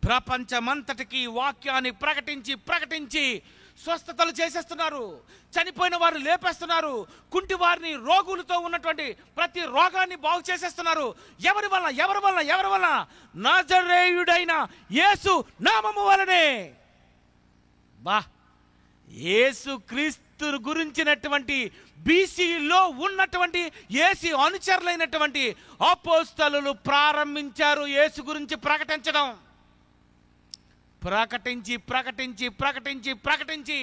ప్రపంచమంతటికి వాక్యాన్ని ప్రకటించి స్వస్థతలు చేసేస్తున్నారు, చనిపోయిన వారు లేపేస్తున్నారు, కుంటి వారిని, రోగులతో ఉన్నటువంటి ప్రతి రోగాన్ని బాగు చేసేస్తున్నారు. ఎవరి వలన? నజరేయుడైన యేసు నామము వలనే. యేసు క్రీస్తు గురించినటువంటి బీసీలో ఉన్నటువంటి యేసు అనుచరులైనటువంటి అపోస్తలులు ప్రారంభించారు యేసు గురించి ప్రకటించడం. ప్రకటించి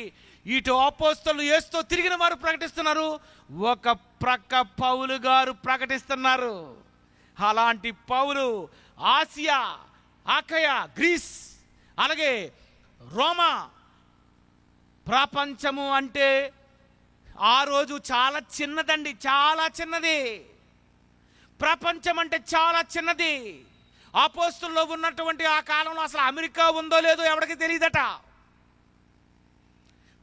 ఇటు అపోస్తలులు యేసుతో తిరిగిన వారు ప్రకటిస్తున్నారు, ఒక ప్రక్క పౌలు గారు ప్రకటిస్తున్నారు. అలాంటి పౌలు ఆసియా, అకయ, గ్రీస్, అలాగే రోమా, ప్రపంచము అంటే ఆ రోజు చాలా చిన్నదండి, చాలా చిన్నది. ప్రపంచం అంటే చాలా చిన్నది. అపోస్తలులో ఉన్నటువంటి ఆ కాలంలో అసలు అమెరికా ఉందో లేదో ఎవరికి తెలియదట.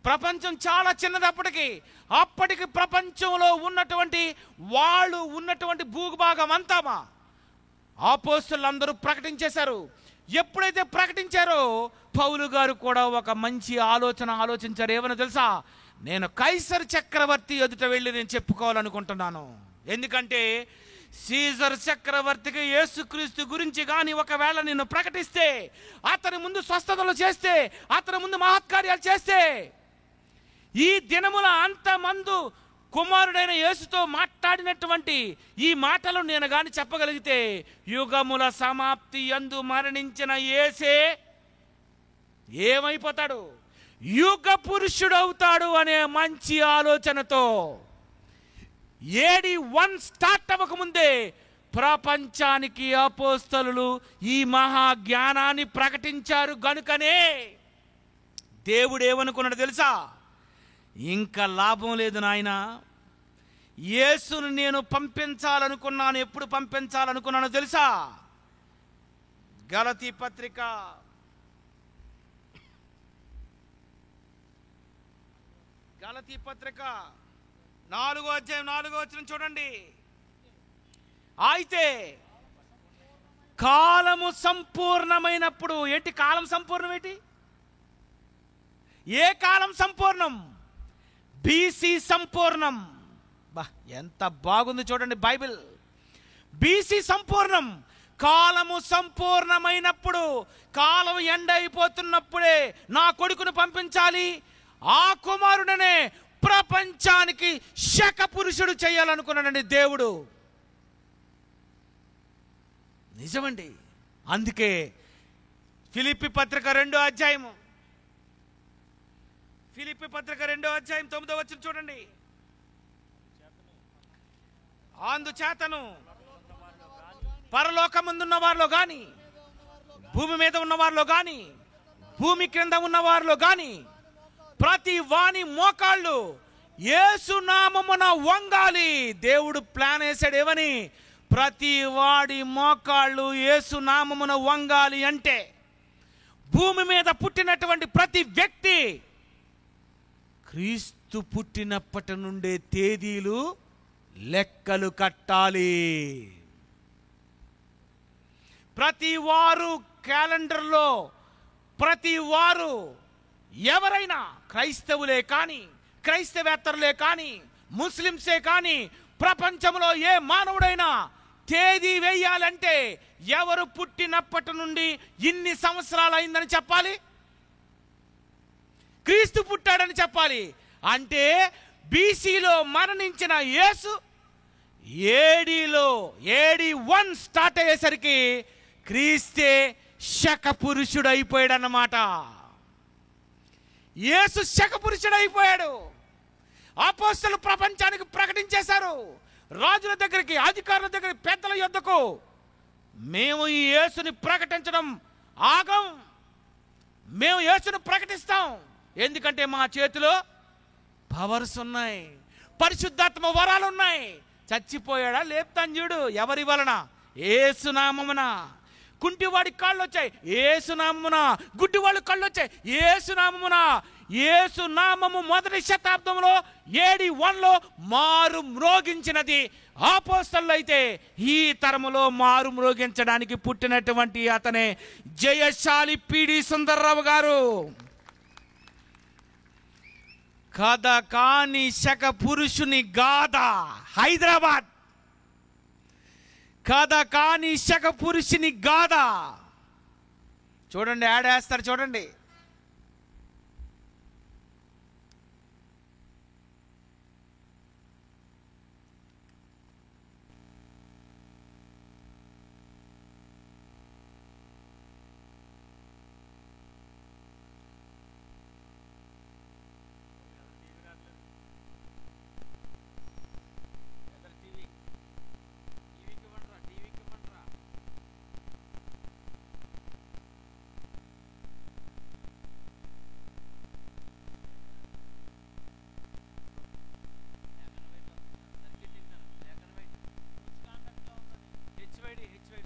ప్రపంచం చాలా చిన్నది అప్పటికి ప్రపంచంలో ఉన్నటువంటి వాళ్ళు ఉన్నటువంటి భూభాగం అంతా అపోస్తలులు అందరూ ప్రకటించేశారు. ఎప్పుడైతే ప్రకటించారో పౌలు గారు కూడా ఒక మంచి ఆలోచించారు. ఏమని తెలుసా? నేను కైసర్ చక్రవర్తి ఎదుట వెళ్ళి నేను చెప్పుకోవాలనుకుంటున్నాను. ఎందుకంటే సీజర్ చక్రవర్తికి యేసుక్రీస్తు గురించి కానీ ఒకవేళ నేను ప్రకటిస్తే, అతని ముందు స్వస్థతలు చేస్తే, అతని ముందు మహత్కార్యాలు చేస్తే, ఈ దినముల అంతమందు కుమారుడైన యేసుతో మాట్లాడినటువంటి ఈ మాటలు నేను కానీ చెప్పగలిగితే, యుగముల సమాప్తి యందు మరణించిన యేసే ఏమైపోతాడు? యుగ పురుషుడవుతాడు అనే మంచి ఆలోచనతో ఏడి 1 స్టార్ట్ అవ్వకముందే ప్రపంచానికి అపోస్తలులు ఈ మహా జ్ఞానాన్ని ప్రకటించారు. గనుకనే దేవుడు ఏమనుకున్నాడు తెలుసా? ఇంకా లాభం లేదు నాయనా. యేసును నేను పంపించాలనుకున్నాను. ఎప్పుడు పంపించాలనుకున్నానో తెలుసా? గలతీ పత్రిక 4వ అధ్యాయం 4వ వచనం చూడండి. అయితే కాలము సంపూర్ణమైనప్పుడు. ఏంటి కాలం సంపూర్ణం? ఏంటి? ఏ కాలం సంపూర్ణం? బీసీ సంపూర్ణం. బా, ఎంత బాగుంది చూడండి బైబిల్. బీసీ సంపూర్ణం. కాలము సంపూర్ణమైనప్పుడు, కాలం ఎండ అయిపోతున్నప్పుడే నా కొడుకును పంపించాలి. ఆ కుమారుడనే ప్రపంచానికి శక పురుషుడు చేయాలనుకున్నాడండి దేవుడు. నిజమండి. అందుకే ఫిలిప్పీ పత్రిక 2వ అధ్యాయం 9వ వచనం చూడండి. అందుచేతను పరలోకమందున్న వారిలో గాని, భూమి మీద ఉన్న వారిలో గాని, భూమి క్రింద ఉన్న వారిలో గాని ప్రతి వాని మోకాళ్ళు యేసు నామమున వంగాలి. దేవుడు ప్లాన్ వేసాడు ఏమని? ప్రతి వాడి మోకాళ్ళు యేసు నామమున వంగాలి. అంటే భూమి మీద పుట్టినటువంటి ప్రతి వ్యక్తి క్రీస్తు పుట్టినప్పటి నుండే తేదీలు లెక్కలు కట్టాలి. ప్రతి వారు క్యాలెండర్లో, ప్రతి వారు ఎవరైనా క్రైస్తవులే కానీ, క్రైస్తవేత్తరులే కానీ, ముస్లింసే కానీ, ప్రపంచంలో ఏ మానవుడైనా తేదీ వేయాలంటే ఎవరు పుట్టినప్పటి నుండి ఇన్ని సంవత్సరాలు అయిందని చెప్పాలి. క్రీస్తు పుట్టాడని చెప్పాలి. అంటే బీసీలో మరణించిన యేసు ఏడీ 1 స్టార్ట్ అయ్యేసరికి క్రీస్తే శక పురుషుడు అయిపోయాడు అన్నమాట. యేసు శక పురుషుడు అయిపోయాడు. అపోస్తలులు ప్రపంచానికి ప్రకటించేశారు. రాజుల దగ్గరికి, అధికారుల దగ్గరికి, పెద్దల యొద్దకు మేము ఈ యేసుని ప్రకటించడం ఆగం. మేము యేసుని ప్రకటిస్తాం. ఎందుకంటే మా చేతిలో పవర్స్ ఉన్నాయి, పరిశుద్ధాత్మ వరాలు ఉన్నాయి. చచ్చిపోయాడా? లేపుతాను చూడు. ఎవరి వలన? యేసునామమున. కుంటివాడి కాళ్ళు వచ్చాయి యేసునామమున, గుడ్డివాళ్ళ కళ్ళు వచ్చాయి యేసునామమున. యేసునామము మొదటి శతాబ్దంలో AD 1లో మారు మ్రోగించినది. అపోస్తలులు అయితే ఈ తరములో మారు మ్రోగించడానికి పుట్టినటువంటి అతనే జయశాలి పిడి సుందర్రావు గారు. కథ కాని శక పురుషుని గాథ, హైదరాబాద్. కథ కాని శక పురుషుని గాథ. చూడండి, యాడ్ వేస్తారు చూడండి.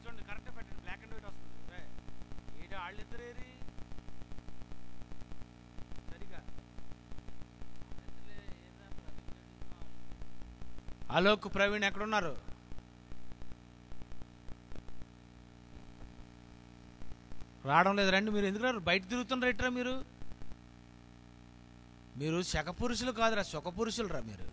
చూడండి, కరెక్ట్ పెట్టండి. బ్లాక్ అండ్ వైట్ వస్తుంది. ఏంటి వాళ్ళిద్దరేరి సరిగా అలోక్ ప్రవీణ్ ఎక్కడున్నారు? రావడం లేదు. రండి. మీరు ఎందుకు రారు? బయట తిరుగుతున్నారు ఎట్రా మీరు? మీరు శక పురుషులు కాదురా, సుఖ పురుషులు రా మీరు.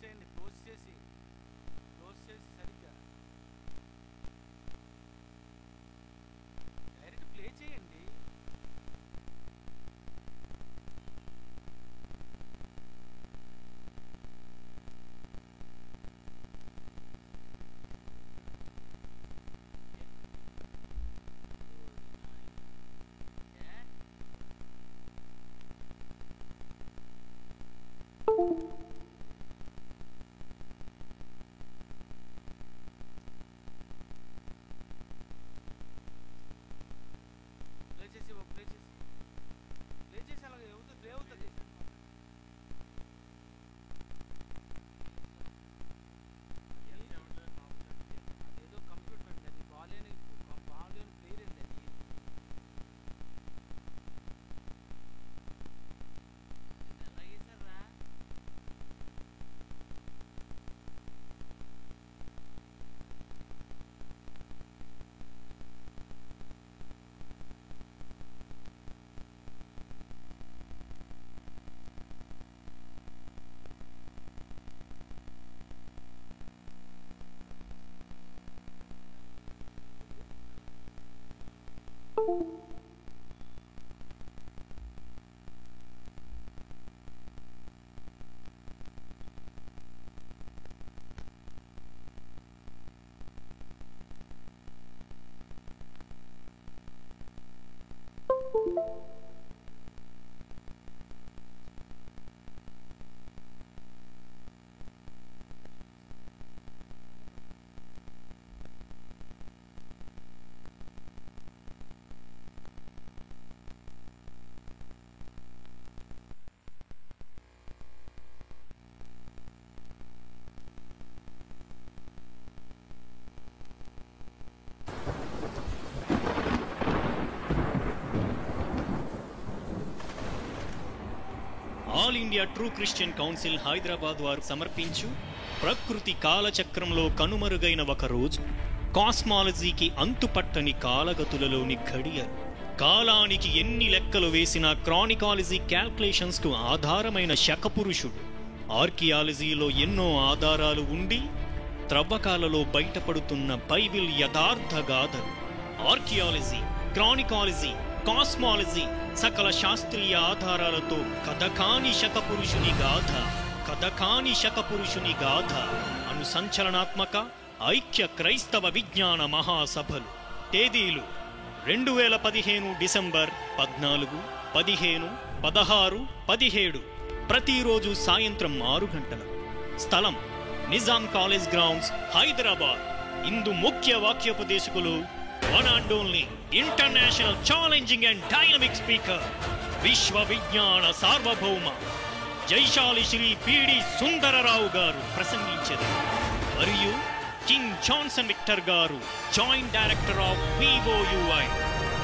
చేయండి, క్లోజ్ చేసి సరిగ్గా డైరెక్ట్ ప్లే చేయండి. All India true Christian council Hyderabad వారు సమర్పించు ప్రకృతి కాలచక్రంలో కనుమరుగైన ఒక రోజు, కాస్మాలజీకి అంతుపట్టని కాలగతులలోని ఘడియలు, కాలానికి ఎన్ని లెక్కలు వేసిన క్రానికాలజీ క్యాల్కులేషన్స్ కు ఆధారమైన శకపురుషుడు, ఆర్కియాలజీలో ఎన్నో ఆధారాలు ఉండి త్రవ్వకాలలో బయటపడుతున్న బైబిల్ యథార్థ గాథలు, ఆర్కియాలజీ, క్రానికాలజీ, కాస్మాలజీ సకల శాస్త్రీయ ఆధారాలతో కథకాని శకపురుషుని గాథ అను సంచలనాత్మక ఐక్య క్రైస్తవ విజ్ఞాన మహాసభలు. తేదీలు 2015 డిసెంబర్ 14, 15, 16, 17 ప్రతిరోజు సాయంత్రం 6 గంటలకు. స్థలం నిజాం కాలేజ్ గ్రౌండ్స్, హైదరాబాద్. ఇందు ముఖ్య వాక్యోపదేశకులు one and only international challenging and dynamic speaker, విశ్వ విజ్ఞాన సార్వభౌమ జైశాలి శ్రీ పిడి సుందరరావు గారు ప్రసంగించారు. మరియు King Johnson Victor garu, joint director of VOUI,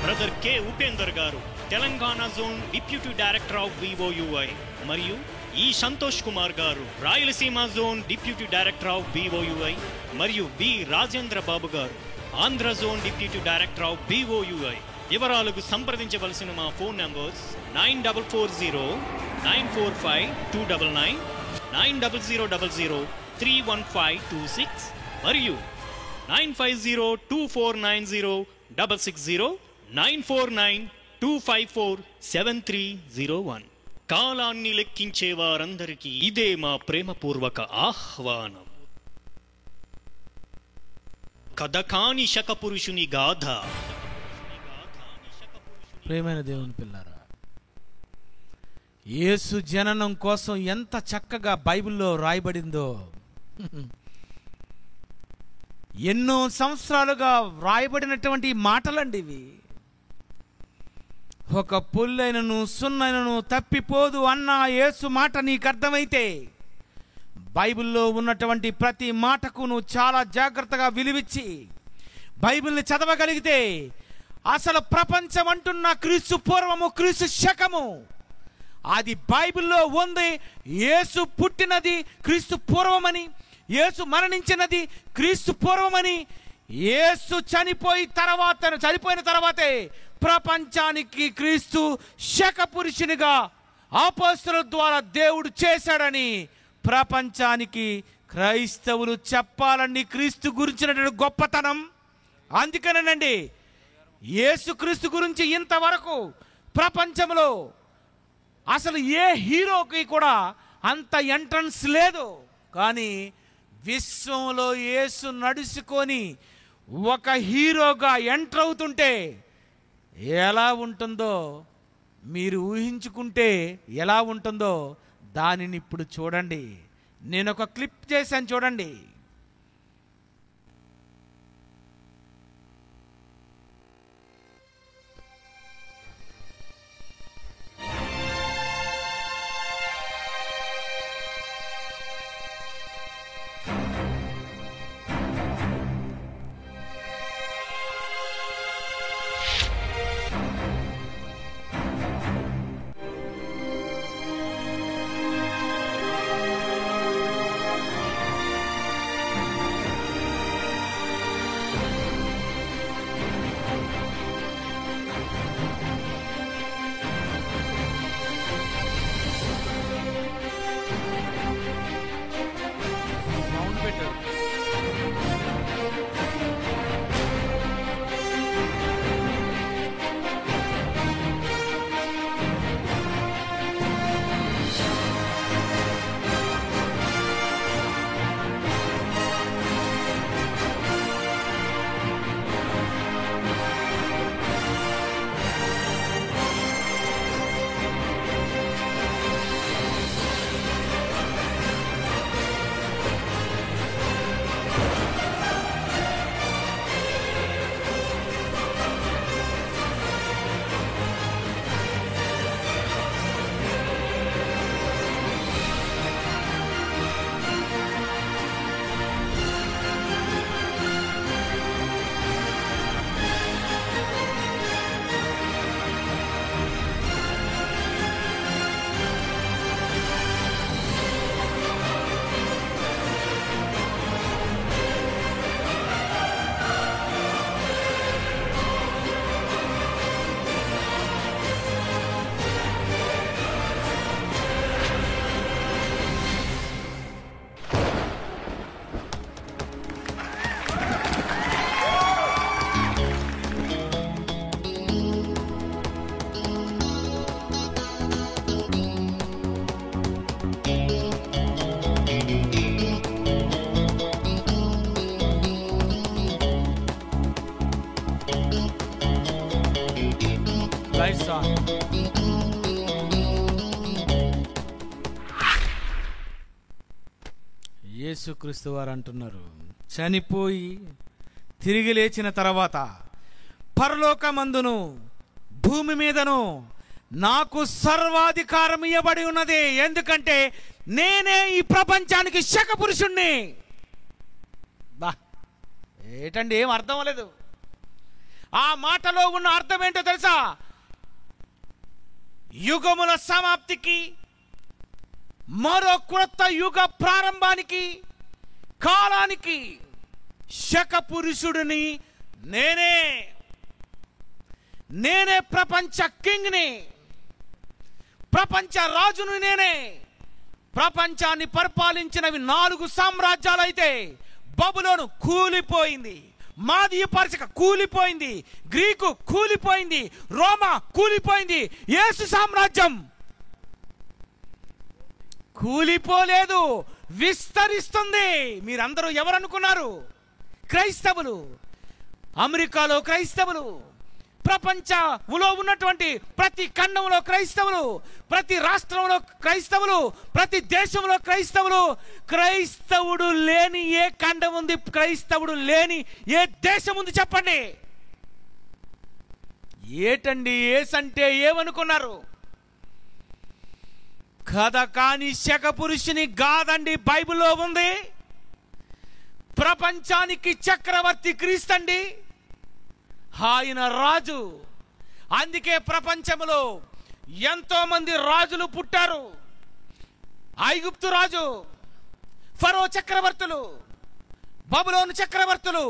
brother K Upender garu, Telangana zone deputy director of VOUI, మరియు ఈ Santosh Kumar garu, Rayalaseema zone deputy director of VOUI, మరియు B Rajendra Babu garu, Andhra zone deputy director of VOUI. వివరాలకు సంప్రదించవలసిన మా ఫోన్ నంబర్స్ 9440945299, 9000031526 మరియు 9502490660, 949254730. కాలాన్ని లెక్కించే వారందరికీ ఇదే మా ప్రేమపూర్వక ఆహ్వానం. కథకాని శకపురుషుని గాథ. ప్రేమైన దేవుని పిల్లారా, యేసు జననం కోసం ఎంత చక్కగా బైబిల్లో రాయబడిందో, ఎన్నో సంవత్సరాలుగా రాయబడినటువంటి మాటలండి ఇవి. ఒక పుల్లైనను సున్నైనను తప్పిపోదు అన్న యేసు మాట నీకు అర్థమైతే, బైబిల్లో ఉన్నటువంటి ప్రతి మాటకు నువ్వు చాలా జాగ్రత్తగా విలువిచ్చి బైబిల్ని చదవగలిగితే, అసలు ప్రపంచం అంటున్న క్రీస్తు పూర్వము క్రీస్తు శకము అది బైబిల్లో ఉంది. యేసు పుట్టినది క్రీస్తు పూర్వమని, యేసు మరణించినది క్రీస్తు పూర్వమని, యేసు చనిపోయిన తర్వాతే ప్రపంచానికి క్రీస్తు శక పురుషునిగా అపోస్తలుల ద్వారా దేవుడు చేశాడని ప్రపంచానికి క్రైస్తవులు చెప్పాలని క్రీస్తు గురించినటువంటి గొప్పతనం. అందుకనేనండి యేసుక్రీస్తు గురించి ఇంతవరకు ప్రపంచంలో అసలు ఏ హీరోకి కూడా అంత ఎంట్రన్స్ లేదు. కానీ విశ్వంలో యేసు నడుచుకొని ఒక హీరోగా ఎంటర్ అవుతుంటే ఎలా ఉంటుందో మీరు ఊహించుకుంటే ఎలా ఉంటుందో దానిని ఇప్పుడు చూడండి. నేను ఒక క్లిప్ చేశాను, చూడండి. యేసుక్రీస్తు వారు అంటున్నారు, చనిపోయి తిరిగి లేచిన తర్వాత పరలోకమందును భూమి మీదను నాకు సర్వాధికారం ఇవ్వబడి ఉన్నది. ఎందుకంటే నేనే ఈ ప్రపంచానికి శక పురుషుణ్ణి. బా ఏటండి, ఏం అర్థం అవ్వలేదు. ఆ మాటలో ఉన్న అర్థం ఏంటో తెలుసా? యుగముల సమాప్తికి, మరో క్రొత్త యుగ ప్రారంభానికి, కాలానికి శక పురుషుడిని నేనే ప్రపంచ కింగ్ని, ప్రపంచ రాజును నేనే. ప్రపంచాన్ని పరిపాలించినవి 4 సామ్రాజ్యాలు అయితే బబులోను కూలిపోయింది, మాదీయ పర్షిక కూలిపోయింది, గ్రీకు కూలిపోయింది, రోమా కూలిపోయింది. యేసు సామ్రాజ్యం కూలిపోలేదు, విస్తరిస్తుంది. మీరందరూ ఎవరనుకున్నారు? క్రైస్తవులు. అమెరికాలో క్రైస్తవులు, ప్రపంచంలో ఉన్నటువంటి ప్రతి ఖండంలో క్రైస్తవులు, ప్రతి రాష్ట్రంలో క్రైస్తవులు, ప్రతి దేశంలో క్రైస్తవులు. క్రైస్తవుడు లేని ఏ ఖండం ఉంది? క్రైస్తవుడు లేని ఏ దేశం ఉంది చెప్పండి? ఏటండి ఏసంటే ఏమనుకున్నారు? కథ కాని శక పురుషుని గాదండి బైబిల్లో ఉంది. ప్రపంచానికి చక్రవర్తి క్రీస్తండి, ఆయన రాజు. అందుకే ప్రపంచంలో ఎంతో మంది రాజులు పుట్టారు. ఐగుప్తు రాజు, ఫరో చక్రవర్తులు, బబులోను చక్రవర్తులు.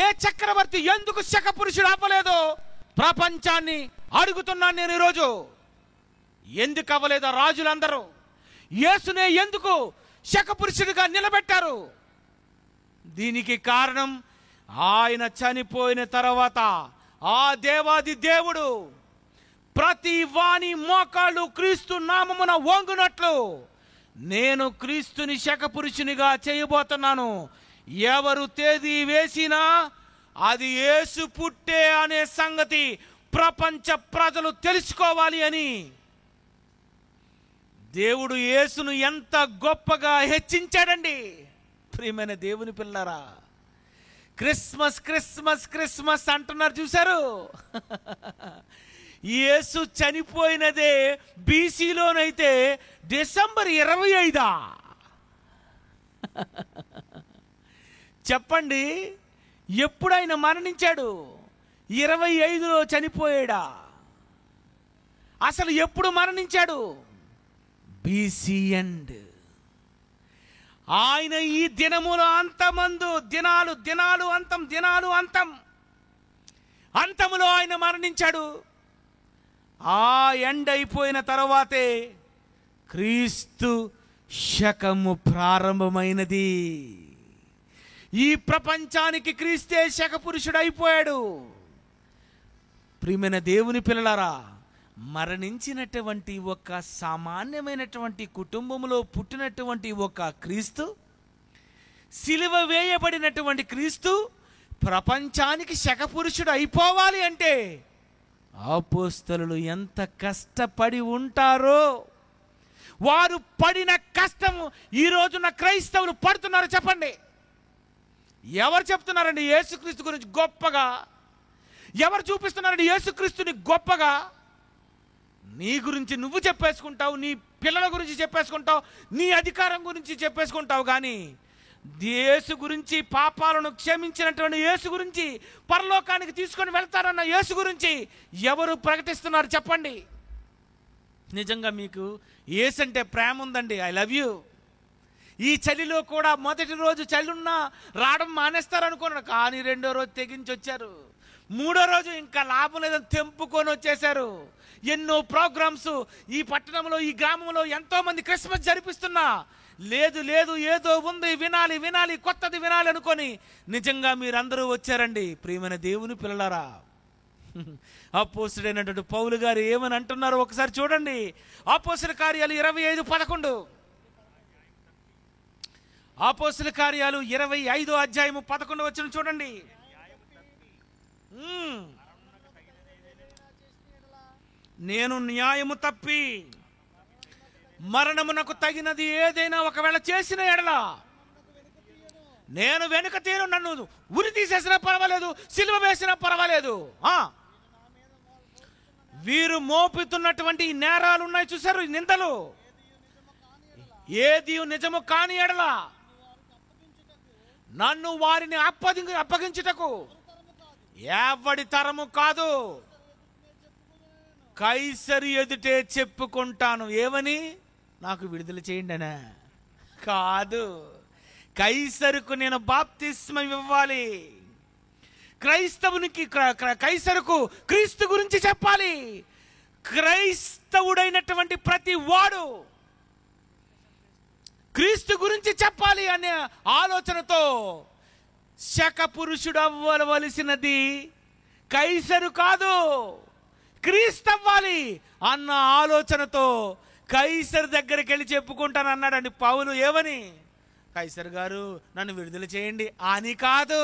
ఏ చక్రవర్తి ఎందుకు శక పురుషుడు అవ్వలేదో ప్రపంచాన్ని అడుగుతున్నాను నేను ఈరోజు. ఎందుకు అవ్వలేదో రాజులందరూ? యేసునే ఎందుకు శకపురుషుడిగా నిలబెట్టారు. దీనికి కారణం ఆయన చనిపోయిన తర్వాత ఆ దేవాది దేవుడు ప్రతి వాని మోకాళ్ళు క్రీస్తు నామమున వంగునట్లు నేను క్రీస్తుని శకపురుషునిగా చేయబోతున్నాను. ఎవరు తేదీ వేసినా అది యేసు పుట్టే అనే సంగతి ప్రపంచ ప్రజలు తెలుసుకోవాలి అని దేవుడు యేసును ఎంత గొప్పగా హెచ్చించాడండి. ప్రియమైన దేవుని పిల్లరా, క్రిస్మస్ క్రిస్మస్ క్రిస్మస్ అంటున్నారు చూశారు. యేసు చనిపోయినదే బీసీలోనైతే డిసెంబర్ 25. చెప్పండి, ఎప్పుడు ఆయన మరణించాడు? 25లో చనిపోయాడా? అసలు ఎప్పుడు మరణించాడు? BC end. ఆయన ఈ దినములో అంతమందు దినాలు దినాలు అంతం దినాలు అంతం అంతములో ఆయన మరణించాడు. ఆ ఎండ్ అయిపోయిన తర్వాతే క్రీస్తు శకము ప్రారంభమైనది. ఈ ప్రపంచానికి క్రీస్తే శకపురుషుడు అయిపోయాడు. ప్రియమైన దేవుని పిల్లలారా, మరణించినటువంటి ఒక సామాన్యమైనటువంటి కుటుంబంలో పుట్టినటువంటి ఒక క్రీస్తు, సిలువ వేయబడినటువంటి క్రీస్తు ప్రపంచానికి శకపురుషుడు అయిపోవాలి అంటే అపోస్తలులు ఎంత కష్టపడి ఉంటారో, వారు పడిన కష్టము ఈ రోజున క్రైస్తవులు పడుతున్నారు. చెప్పండి, ఎవరు చెప్తున్నారండి యేసుక్రీస్తు గురించి గొప్పగా? ఎవరు చూపిస్తున్నారండి యేసుక్రీస్తుని గొప్పగా? నీ గురించి నువ్వు చెప్పేసుకుంటావు, నీ పిల్లల గురించి చెప్పేసుకుంటావు, నీ అధికారం గురించి చెప్పేసుకుంటావు, కానీ యేసు గురించి, పాపాలను క్షమించినటువంటి యేసు గురించి, పరలోకానికి తీసుకొని వెళ్తారన్న యేసు గురించి ఎవరు ప్రకటిస్తున్నారు చెప్పండి? నిజంగా మీకు యేసు అంటే ప్రేమ ఉందండి. I love you. ఈ చలిలో కూడా మొదటి రోజు చలి ఉన్నా రావడం మానేస్తారనుకున్నాడు, కానీ రెండో రోజు తెగించి వచ్చారు. మూడో రోజు ఇంకా లాభం లేదని తెంపుకొని వచ్చేశారు. ఎన్నో ప్రోగ్రామ్స్ ఈ పట్టణంలో, ఈ గ్రామంలో ఎంతో మంది క్రిస్మస్ జరిపిస్తున్నా లేదు లేదు ఏదో ఉంది, వినాలి వినాలి, కొత్తది వినాలి అనుకొని నిజంగా మీరందరూ వచ్చారండి. ప్రియమైన దేవుని పిల్లలారా, అపోస్తలుడైనటువంటి పౌలు గారు ఏమని అంటున్నారో ఒకసారి చూడండి. అపోస్తల కార్యాలు 25:11. అపోస్తల కార్యాలు 25:11 చూడండి. నేను న్యాయము తప్పి మరణమునకు తగినది ఏదైనా ఒకవేళ చేసిన ఎడల నేను వెనుక తీరు, నన్ను ఉరి తీసేసినా పర్వాలేదు, సిలువ వేసినా పర్వాలేదు. వీరు మోపుతున్నటువంటి నేరాలు ఉన్నాయి చూసారు, నిందలు, ఏది నిజము కాని ఎడల నన్ను వారిని అప్పగించుటకు ఎవడి తరము కాదు, కైసరు ఎదుటే చెప్పుకుంటాను. ఏమని? నాకు విడుదల చేయండి అనా? కాదు, కైసరుకు నేను బాప్తిస్మం ఇవ్వాలి. క్రైస్తవునికి కైసరుకు క్రీస్తు గురించి చెప్పాలి. క్రైస్తవుడైనటువంటి ప్రతి వాడు క్రీస్తు గురించి చెప్పాలి అనే ఆలోచనతో శకపురుషుడు అవ్వవలసినది కైసరు కాదు, క్రీస్తు అవ్వాలి అన్న ఆలోచనతో కైసరు దగ్గరికి వెళ్ళి చెప్పుకుంటాను అన్నాడండి పౌలు. ఏమని? కైసరు గారు నన్ను విడుదల చేయండి అని కాదు.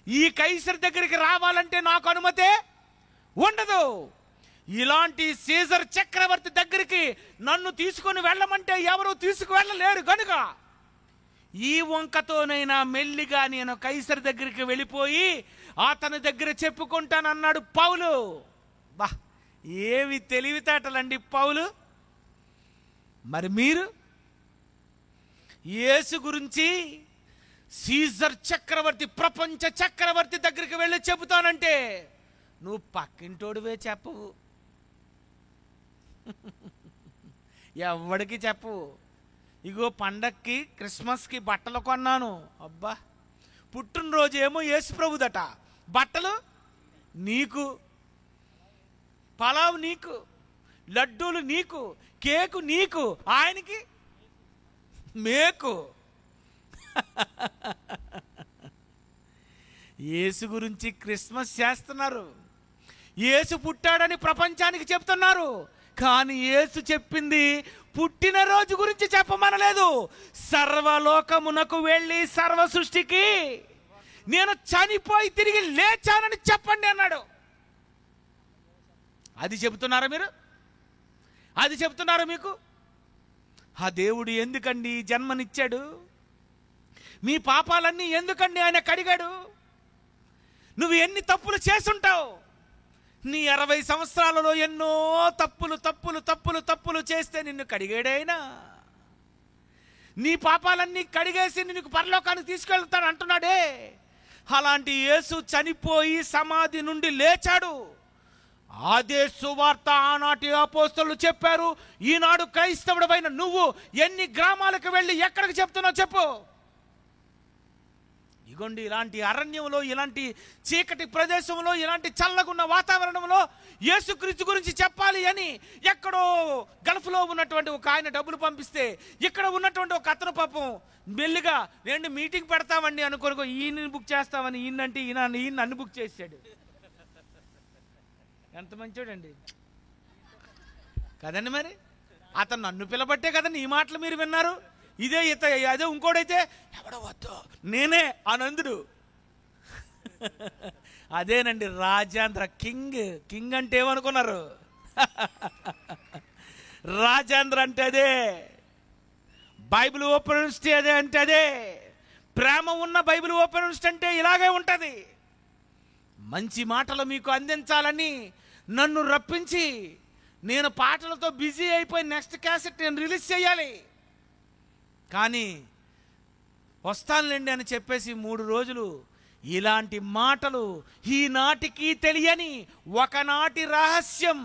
ఈ కైసరు దగ్గరికి రావాలంటే నాకు అనుమతే ఉండదు. ఇలాంటి సీజర్ చక్రవర్తి దగ్గరికి నన్ను తీసుకొని వెళ్ళమంటే ఎవరు తీసుకువెళ్ళలేరు కనుక ఈ వంకతోనైనా మెల్లిగా నేను కైసరు దగ్గరికి వెళ్ళిపోయి అతని దగ్గర చెప్పుకుంటానన్నాడు పౌలు. బా, ఏవి తెలివితేటలండి పౌలు. మరి మీరు యేసు గురించి సీజర్ చక్రవర్తి, ప్రపంచ చక్రవర్తి దగ్గరికి వెళ్ళి చెబుతానంటే నువ్వు పక్కింటోడివే చెప్పవు, ఎవడికి చెప్పవు. ఇగో పండక్కి క్రిస్మస్కి బట్టలు కొన్నాను, అబ్బా పుట్టినరోజు ఏమో యేసు ప్రభుదట, బట్టలు నీకు, పలావ్ నీకు, లడ్డూలు నీకు, కేకు నీకు, ఆయనకి మేకు. యేసు గురించి క్రిస్మస్ చేస్తున్నారు, యేసు పుట్టాడని ప్రపంచానికి చెప్తున్నారు. కానీ యేసు చెప్పింది పుట్టినరోజు గురించి చెప్పమనలేదు. సర్వలోకమునకు వెళ్ళి సర్వ సృష్టికి నేను చనిపోయి తిరిగి లేచానని చెప్పండి అన్నాడు. అది చెబుతున్నారా మీరు? అది చెప్తున్నారా మీకు? ఆ దేవుడు ఎందుకండి జన్మనిచ్చాడు? మీ పాపాలన్నీ ఎందుకండి ఆయన కడిగాడు? నువ్వు ఎన్ని తప్పులు చేసుంటావు? నీ 60 సంవత్సరాలలో ఎన్నో తప్పులు తప్పులు తప్పులు తప్పులు చేస్తే నిన్ను కడిగాడైనా. నీ పాపాలన్నీ కడిగేసి నిన్ను పరలోకానికి తీసుకెళ్తాడు అంటున్నాడే. అలాంటి యేసు చనిపోయి సమాధి నుండి లేచాడు. అదే సువార్త ఆనాటి అపోస్తలులు చెప్పారు. ఈనాడు క్రైస్తవుడైన నువ్వు ఎన్ని గ్రామాలకు వెళ్ళి ఎక్కడికి చెప్తున్నావు చెప్పు. ఇగోండి, ఇలాంటి అరణ్యంలో, ఇలాంటి చీకటి ప్రదేశంలో, ఇలాంటి చల్లగున్న వాతావరణంలో యేసుక్రీస్తు గురించి చెప్పాలి అని ఎక్కడో గల్ఫ్లో ఉన్నటువంటి ఒక ఆయన డబ్బులు పంపిస్తే, ఇక్కడ ఉన్నటువంటి ఒక అతను పాపం మెల్లిగా రెండు మీటింగ్ పెడతామండి అనుకోనుకో ఈయన్ని బుక్ చేస్తామని ఈయనంటే ఈయన నన్ను బుక్ చేశాడు. ఎంత మంచోడండి కదండి. మరి అతను నన్ను పిలబట్టే కదండి ఈ మాటలు మీరు విన్నారు. అదే ఇంకోడైతే ఎవడో వద్దు నేనే ఆనందుడు. అదేనండి రాజేంద్ర కింగ్ అంటే ఏమనుకున్నారు? రాజేంద్ర అంటే అదే, బైబిల్ ఓపెన్ యూనివర్సిటీ అదే అంటే అదే. ప్రేమ ఉన్న బైబిల్ ఓపెన్ యూనివర్సిటీ అంటే ఇలాగే ఉంటుంది. మంచి మాటలు మీకు అందించాలని నన్ను రప్పించి నేను పాటలతో బిజీ అయిపోయి నెక్స్ట్ క్యాసెట్ నేను రిలీజ్ చేయాలి. కానీ వస్తానులేండి అని చెప్పేసి 3 రోజులు ఇలాంటి మాటలు, ఈనాటికి తెలియని ఒకనాటి రహస్యం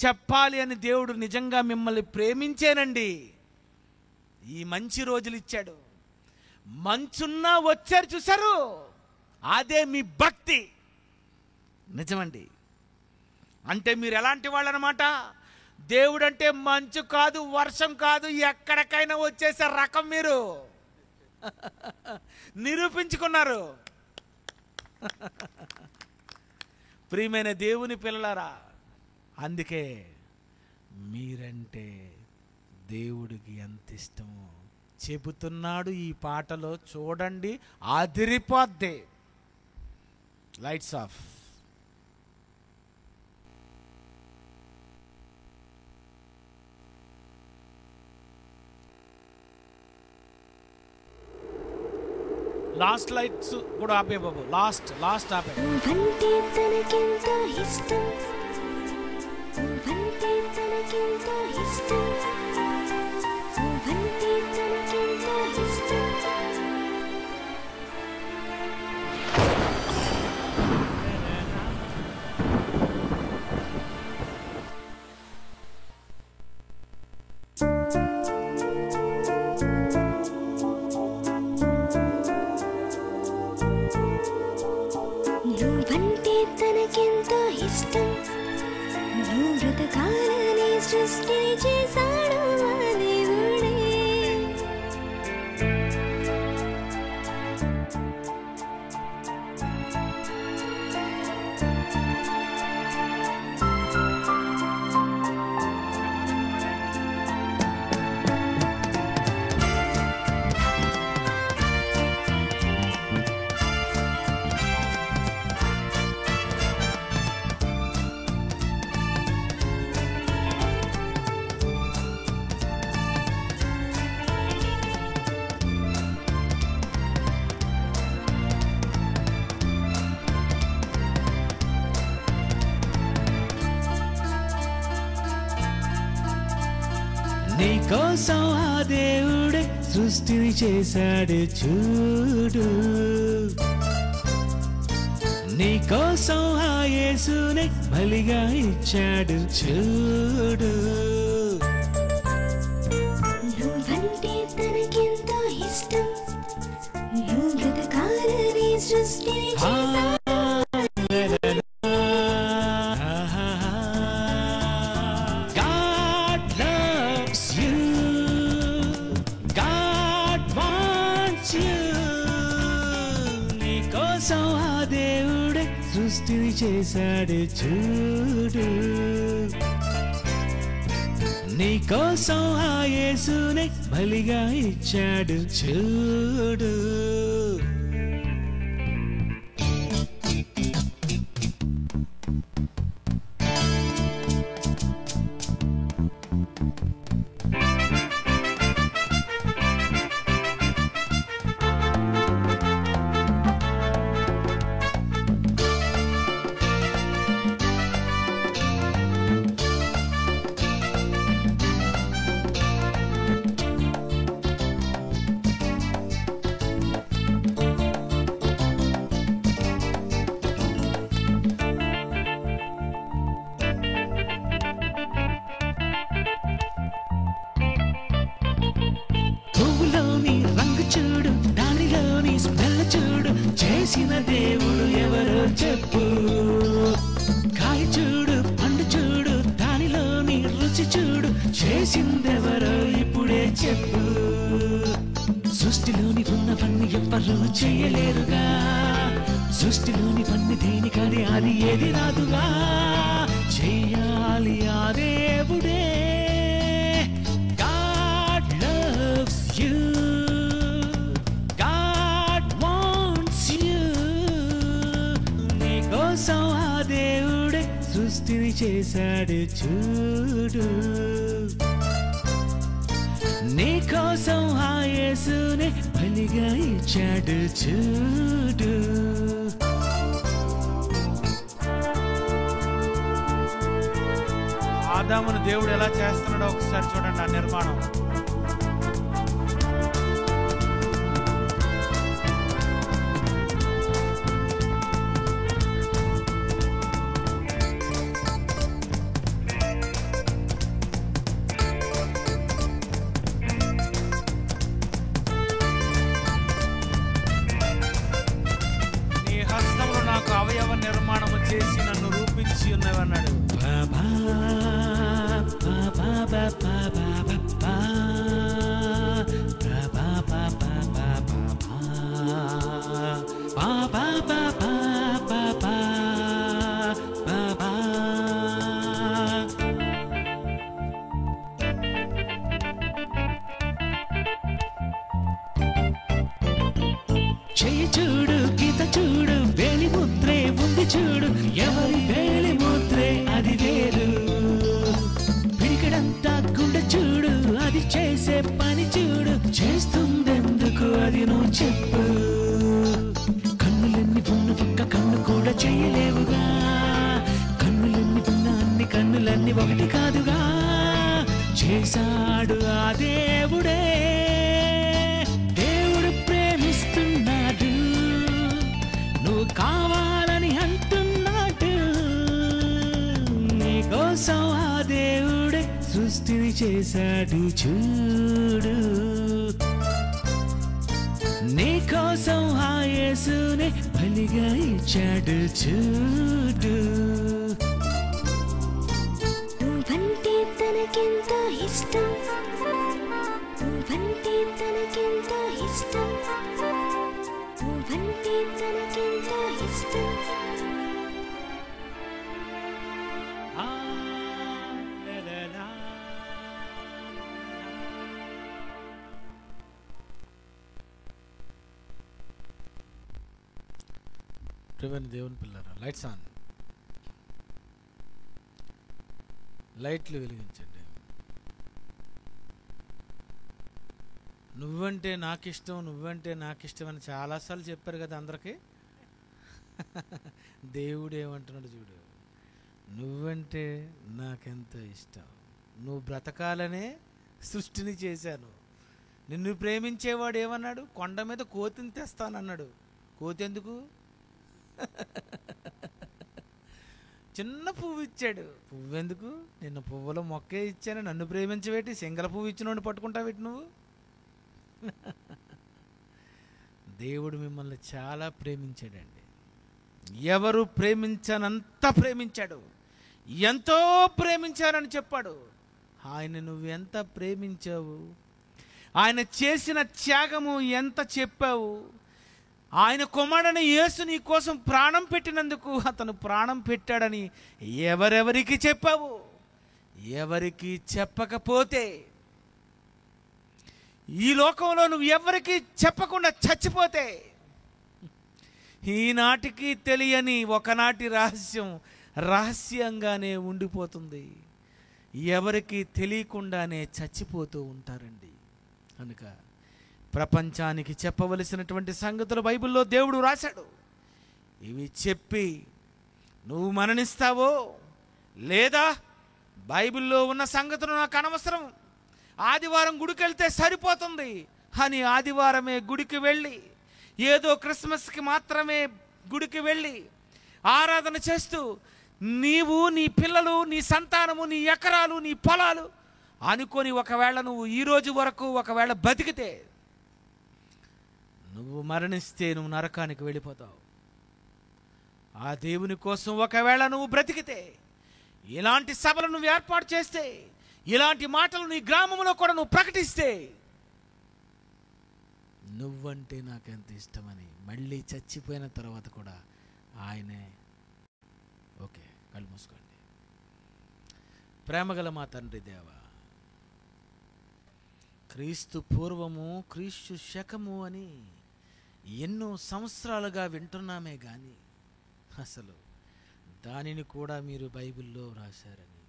చెప్పాలి అని దేవుడు నిజంగా మిమ్మల్ని ప్రేమించేనండి ఈ మంచి రోజులు ఇచ్చాడు. మంచున్నా వచ్చారు చూసారు, అదే మీ భక్తి. నిజమండి. అంటే మీరు ఎలాంటి వాళ్ళు అన్నమాట? దేవుడు అంటే మంచు కాదు, వర్షం కాదు, ఎక్కడికైనా వచ్చేసే రకం మీరు నిరూపించుకున్నారు. ప్రియమైన దేవుని పిల్లలారా, అందుకే మీరంటే దేవుడికి ఎంత ఇష్టమో చెబుతున్నాడు ఈ పాటలో. చూడండి, అదిరిపోద్ది. Lights off. లాస్ట్ లైట్స్ కూడా ఆపే బాబు. లాస్ట్ ఆపే. నీకోసం ఆ దేవుడే సృష్టిని చేశాడు చూడు. నీకోసం ఆ యేసునే బలిగా ఇచ్చాడు చూడు. నువ్వంటే తనకెంతో ఇష్టం, నువ్వు బ్రతకాలని సృష్టిని చేశాడు. సృష్టిని చేశాడు చూడు. నీ కోసం ఆ యేసునే బలిగా ఇచ్చాడు చూడు. పువ్వులోని రంగు చూడు, దానిలోని స్మెల్ చూడు, చేసిన దేవుడు ఎవరో చెప్పు. కాయ చూడు, పండు చూడు, దానిలోని రుచి చూడు, చేసిందెవరో ఇప్పుడే చెప్పు. సృష్టిలోని ఉన్నవన్నీ ఎవ్వరూ చేయలేరుగా, సృష్టిలోనివన్నీ దేనికని అది ఏది రాదుగా. చెయ్యాలి ఆ దేవుడే. God loves you, God wants you. నీ కోసం ఆ దేవుడే సృష్టిని చేశాడు చూడు. నీ కోసం ఆ యేసునే బలిగా ఇచ్చాడు చూడు. ఆదామును దేవుడు ఎలా చేస్తున్నాడో ఒకసారి చూడండి. ఆ నిర్మాణం నీ హస్తములు నాకు అవయవ నిర్మాణము చేసి నన్ను రూపించి ఉన్నవన్నాడు. బాబా బాబా బాబా బాబా బాబా బాబా బాబా బాబా బాబా. చెయ్యి చూడు, గీత చూడు, వేలి ముద్రే ఉంది చూడు, ఎవరి వేలి ముద్రే అది వేరు. పిడికడంతా గుండె చూడు, అది చేసే పని చూడు, చేస్తుందెందుకు అది నువ్వు చెప్పు. కన్నులెన్ని ఉన్న ఒక్క కన్ను కూడా చేయలేవుగా, కన్నులెన్ని ఉన్న అన్ని కన్నులన్నీ ఒకటి కాదుగా. చేశాడు ఆ దేవుడే. దేవుడు ప్రేమిస్తున్నాడు, నువ్వు కావాలని అంటున్నాడు. నీ కోసం ఆ దేవుడే సృష్టిని చేశాడు చూడు. నీ కోసం ఆ యేసునే బలిగా ఇచ్చాడు చూడు. నువ్వంటే తనకెంతో ఇష్టం, నువ్వంటే తనకెంతో ఇష్టం, నువ్వంటే తనకెంతో ఇష్టం. ప్రియమైన దేవుని పిల్లరా, లైట్స్ ఆన్, లైట్లు వెలిగించండి. నువ్వంటే నాకు ఇష్టం, నువ్వంటే నాకు ఇష్టం అని చాలాసార్లు చెప్పారు కదా అందరికీ. దేవుడు ఏమంటున్నాడు చూడు, నువ్వంటే నాకెంతో ఇష్టం, నువ్వు బ్రతకాలనే సృష్టిని చేశాను. నిన్ను ప్రేమించేవాడు ఏమన్నాడు, కొండ మీద కోతిని తెస్తానన్నాడు. కోతి ఎందుకు? చిన్న పువ్వు ఇచ్చాడు. పువ్వు ఎందుకు? నిన్న పువ్వులో మొక్కే ఇచ్చాను, నన్ను ప్రేమించబెట్టి సింగల పువ్వు ఇచ్చినోడిని పట్టుకుంటావేటి నువ్వు? దేవుడు మిమ్మల్ని చాలా ప్రేమించాడండి. ఎవరు ప్రేమించనంత ప్రేమించాడు, ఎంతో ప్రేమించారని చెప్పాడు. ఆయన నువ్వెంత ప్రేమించావు, ఆయన చేసిన త్యాగము ఎంత చెప్పావు, ఆయన కుమారుడైన యేసు నీ కోసం ప్రాణం పెట్టినందుకు అతను ప్రాణం పెట్టాడని ఎవరెవరికి చెప్పావు? ఎవరికి చెప్పకపోతే, ఈ లోకంలో నువ్వు ఎవరికి చెప్పకుండా చచ్చిపోతే, ఈనాటికి తెలియని ఒకనాటి రహస్యం రహస్యంగానే ఉండిపోతుంది. ఎవరికి తెలియకుండానే చచ్చిపోతూ ఉంటారండి. కనుక ప్రపంచానికి చెప్పవలసినటువంటి సంగతులు బైబిల్లో దేవుడు రాశాడు. ఇవి చెప్పి నువ్వు మరణిస్తావో, లేదా బైబిల్లో ఉన్న సంగతులు నాకు అనవసరం, ఆదివారం గుడికి వెళ్తే సరిపోతుంది అని ఆదివారమే గుడికి వెళ్ళి, ఏదో క్రిస్మస్కి మాత్రమే గుడికి వెళ్ళి ఆరాధన చేస్తూ నీవు, నీ పిల్లలు, నీ సంతానము, నీ ఎకరాలు, నీ పొలాలు అనుకొని ఒకవేళ నువ్వు ఈ రోజు వరకు ఒకవేళ బతికితే, నువ్వు మరణిస్తే నువ్వు నరకానికి వెళ్ళిపోతావు. ఆ దేవుని కోసం ఒకవేళ నువ్వు బ్రతికితే, ఇలాంటి సభలు నువ్వు ఏర్పాటు చేస్తే, ఇలాంటి మాటలు నీ గ్రామంలో కూడా నువ్వు ప్రకటిస్తే, నువ్వంటే నాకెంత ఇష్టమని మళ్ళీ చచ్చిపోయిన తర్వాత కూడా ఆయనే. ఓకే, కళ్ళు మూసుకోండి. ప్రేమగల మా తండ్రి దేవ, క్రీస్తు పూర్వము, క్రీస్తు శకము అని ఎన్నో సంవత్సరాలుగా వింటున్నామే కానీ అసలు దానిని కూడా మీరు బైబిల్లో రాశారని,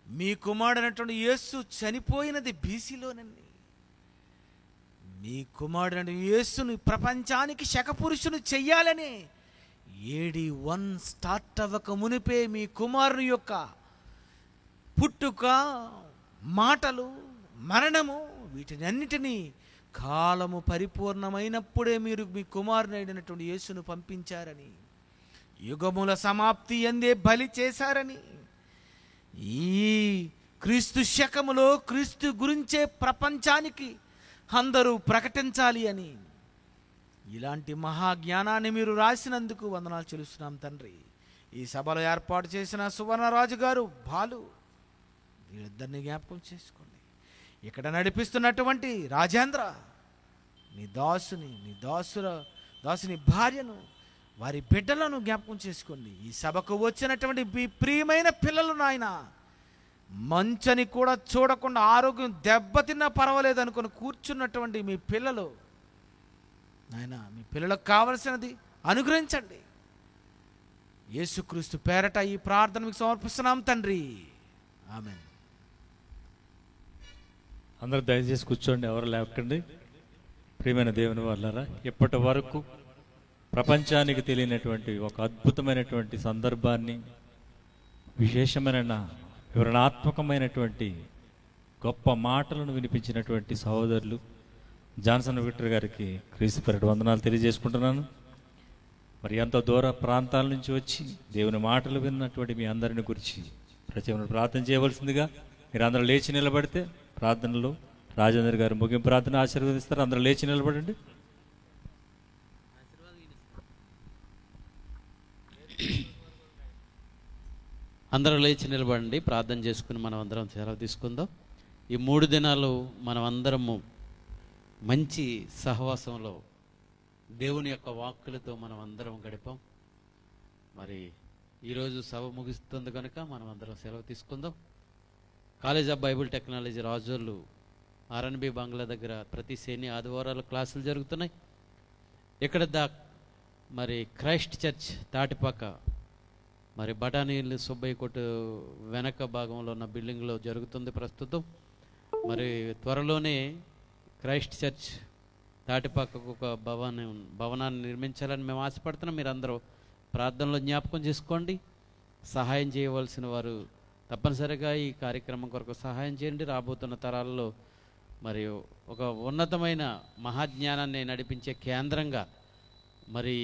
మీ కుమారుడైనటువంటి యేసు చనిపోయినది బీసీలోనండి. మీ కుమారుడైన యేసును ప్రపంచానికి శకపురుషుని చెయ్యాలని AD 1 స్టార్ట్ అవ్వక మునిపే మీ కుమారుని యొక్క పుట్టుక, మాటలు, మరణము, వీటినన్నిటినీ కాలము పరిపూర్ణమైనప్పుడే మీరు మీ కుమారునైనటువంటి యేసును పంపించారని, యుగముల సమాప్తి అందే బలి చేశారని, ఈ క్రీస్తు శకములో క్రీస్తు గురించే ప్రపంచానికి అందరూ ప్రకటించాలి అని ఇలాంటి మహాజ్ఞానాన్ని మీరు రాసినందుకు వందనాలు చెల్లిస్తున్నాం తండ్రి. ఈ సభలో ఏర్పాటు చేసిన సువర్ణరాజు గారు, బాలు, వీళ్ళిద్దరిని జ్ఞాపకం చేసుకోండి. ఇక్కడ నడిపిస్తున్నటువంటి రాజేంద్ర, నీ దాసుని, నీ దాసుని భార్యను, వారి బిడ్డలను జ్ఞాపకం చేసుకోండి. ఈ సభకు వచ్చినటువంటి మీ ప్రియమైన పిల్లలు నాయన, మంచని కూడా చూడకుండా ఆరోగ్యం దెబ్బతిన్నా పర్వాలేదు అనుకుని కూర్చున్నటువంటి మీ పిల్లలు నాయన, మీ పిల్లలకు కావలసినది అనుగ్రహించండి. యేసుక్రీస్తు పేరట ఈ ప్రార్థన మీకు సమర్పిస్తున్నాం తండ్రి, ఆమేన్. అందరూ దయచేసి కూర్చోండి, ఎవరు లేకండి. ప్రియమైన దేవుని వాళ్ళారా, ఇప్పటి వరకు ప్రపంచానికి తెలియనటువంటి ఒక అద్భుతమైనటువంటి సందర్భాన్ని, విశేషమైన వివరణాత్మకమైనటువంటి గొప్ప మాటలను వినిపించినటువంటి సహోదరులు జాన్సన్ విక్టర్ గారికి క్రీస్తు పేరిట వందనాలు తెలియజేసుకుంటున్నాను. మరి ఎంతో దూర ప్రాంతాల నుంచి వచ్చి దేవుని మాటలు విన్నటువంటి మీ అందరిని గురించి ప్రత్యేకంగా ప్రార్థన చేయవలసిందిగా మీరు అందరూ లేచి నిలబడితే ప్రార్థనలో రాజేంద్ర గారు ముగింపు ప్రార్థన ఆశీర్వదిస్తారు. అందరూ లేచి నిలబడండి. అందరూ లేచి నిలబడండి, ప్రార్థన చేసుకుని మనం అందరం సెలవు తీసుకుందాం. ఈ 3 దినాలు మనం అందరము మంచి సహవాసంలో దేవుని యొక్క వాక్కులతో మనం అందరం గడిపాం. మరి ఈరోజు సభ ముగిస్తుంది కనుక మనం అందరం సెలవు తీసుకుందాం. College of Bible technology Rajolu RNB బంగ్లా దగ్గర ప్రతి శని ఆదివారాలు క్లాసులు జరుగుతున్నాయి. ఇక్కడ మరి క్రైస్ట్ చర్చ్ తాటిపాక, మరి బఠానీలు సుబ్బయ్య కొట్టు వెనక భాగంలో ఉన్న బిల్డింగ్లో జరుగుతుంది ప్రస్తుతం. మరి త్వరలోనే క్రైస్ట్ చర్చ్ తాటిపాకకు ఒక భవనాన్ని నిర్మించాలని మేము ఆశపడుతున్నాం. మీరు అందరూ ప్రార్థనలో జ్ఞాపకం చేసుకోండి. సహాయం చేయవలసిన వారు తప్పనిసరిగా ఈ కార్యక్రమం కొరకు సహాయం చేయండి. రాబోతున్న తరాల్లో మరియు ఒక ఉన్నతమైన మహాజ్ఞానాన్ని నడిపించే కేంద్రంగా మరి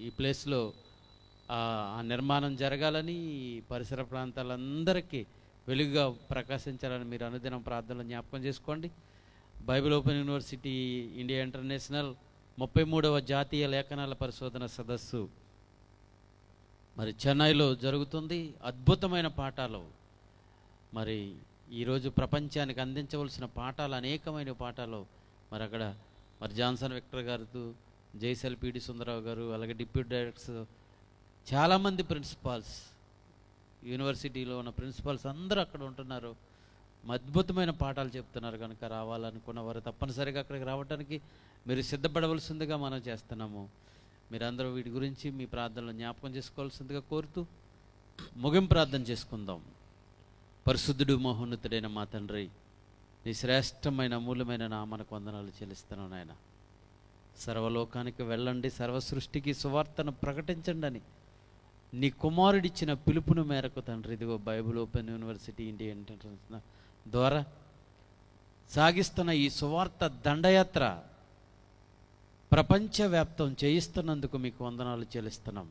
ఈ ప్లేస్లో ఆ నిర్మాణం జరగాలని, పరిసర ప్రాంతాలందరికీ వెలుగుగా ప్రకాశించాలని మీరు అనుదినం ప్రార్థనలో జ్ఞాపకం చేసుకోండి. Bible open university India international 33వ జాతీయ లేఖనాల పరిశోధన సదస్సు మరి చెన్నైలో జరుగుతుంది. అద్భుతమైన పాఠాలు, మరి ఈరోజు ప్రపంచానికి అందించవలసిన పాఠాలు, అనేకమైన పాఠాలు మరి అక్కడ మరి జాన్సన్ విక్టర్ గారితో జైసల్ పిడి సుందరరావు గారు, అలాగే డిప్యూటీ డైరెక్టర్స్, చాలామంది ప్రిన్సిపాల్స్, యూనివర్సిటీలో ఉన్న ప్రిన్సిపాల్స్ అందరూ అక్కడ ఉంటున్నారు. అద్భుతమైన పాఠాలు చెప్తున్నారు కనుక రావాలనుకున్న వారు తప్పనిసరిగా అక్కడికి రావడానికి మీరు సిద్ధపడవలసిందిగా మనం చేస్తున్నాము. మీరందరూ వీటి గురించి మీ ప్రార్థనలో జ్ఞాపకం చేసుకోవాల్సిందిగా కోరుతూ ముగింపు ప్రార్థన చేసుకుందాం. పరిశుద్ధుడు మహోన్నతుడైన మా తండ్రి, నీ శ్రేష్టమైన అమూల్యమైన నామనకు వందనాలు చెల్లిస్తున్నాను నాయన. సర్వలోకానికి వెళ్ళండి, సర్వ సృష్టికి సువార్తను ప్రకటించండి అని నీ కుమారుడిచ్చిన పిలుపును మేరకు తండ్రి, ఇదిగో Bible open university India international ద్వారా సాగిస్తున్న ఈ సువార్త దండయాత్ర ప్రపంచవ్యాప్తం చేయిస్తున్నందుకు మీకు వందనాలు చెల్లిస్తున్నాం.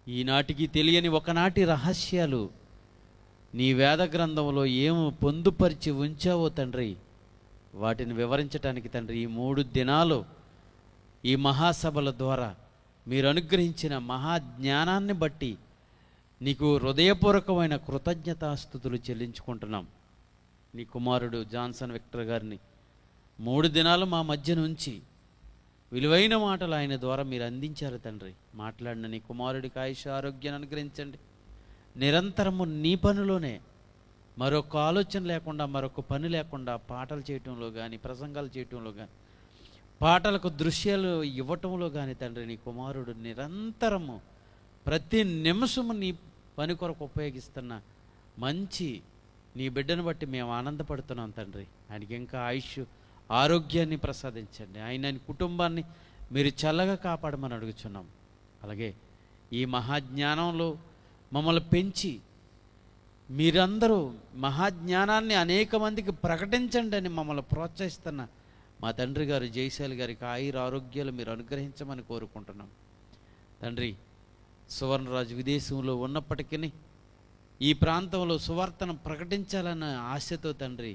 ఈనాటికి తెలియని ఒకనాటి రహస్యాలు నీ వేద గ్రంథంలో ఏమి పొందుపరిచి ఉంచావో తండ్రి, వాటిని వివరించడానికి తండ్రి ఈ 3 దినాలు ఈ మహాసభల ద్వారా మీరు అనుగ్రహించిన మహాజ్ఞానాన్ని బట్టి నీకు హృదయపూర్వకమైన కృతజ్ఞతాస్తుతులు చెల్లించుకుంటున్నాం. నీ కుమారుడు జాన్సన్ విక్టర్ గారిని 3 దినాలు మా మధ్య నుంచి విలువైన మాటలు ఆయన ద్వారా మీరు అందించారు తండ్రి. మాట్లాడిన నీ కుమారుడికి ఆయుష ఆరోగ్యాన్ని అనుగ్రహించండి. నిరంతరము నీ పనిలోనే, మరొక ఆలోచన లేకుండా, మరొక పని లేకుండా పాటలు చేయటంలో కానీ, ప్రసంగాలు చేయటంలో కానీ, పాటలకు దృశ్యాలు ఇవ్వటంలో కానీ తండ్రి, నీ కుమారుడు నిరంతరము ప్రతి నిమిషము నీ పని కొరకు ఉపయోగిస్తున్న మంచి నీ బిడ్డను బట్టి మేము ఆనందపడుతున్నాం తండ్రి. ఆయనకి ఇంకా ఆయుష్ ఆరోగ్యాన్ని ప్రసాదించండి. ఆయన కుటుంబాన్ని మీరు చల్లగా కాపాడమని అడుగుచున్నాం. అలాగే ఈ మహాజ్ఞానంలో మమ్మల్ని పెంచి మీరందరూ మహాజ్ఞానాన్ని అనేక మందికి ప్రకటించండి అని మమ్మల్ని ప్రోత్సహిస్తున్న మా తండ్రి గారు జైశాలి గారికి ఆయుర ఆరోగ్యాలు మీరు అనుగ్రహించమని కోరుకుంటున్నాం తండ్రి. సువర్ణరాజు విదేశంలో ఉన్నప్పటికీ ఈ ప్రాంతంలో సువార్తను ప్రకటించాలన్న ఆశతో తండ్రి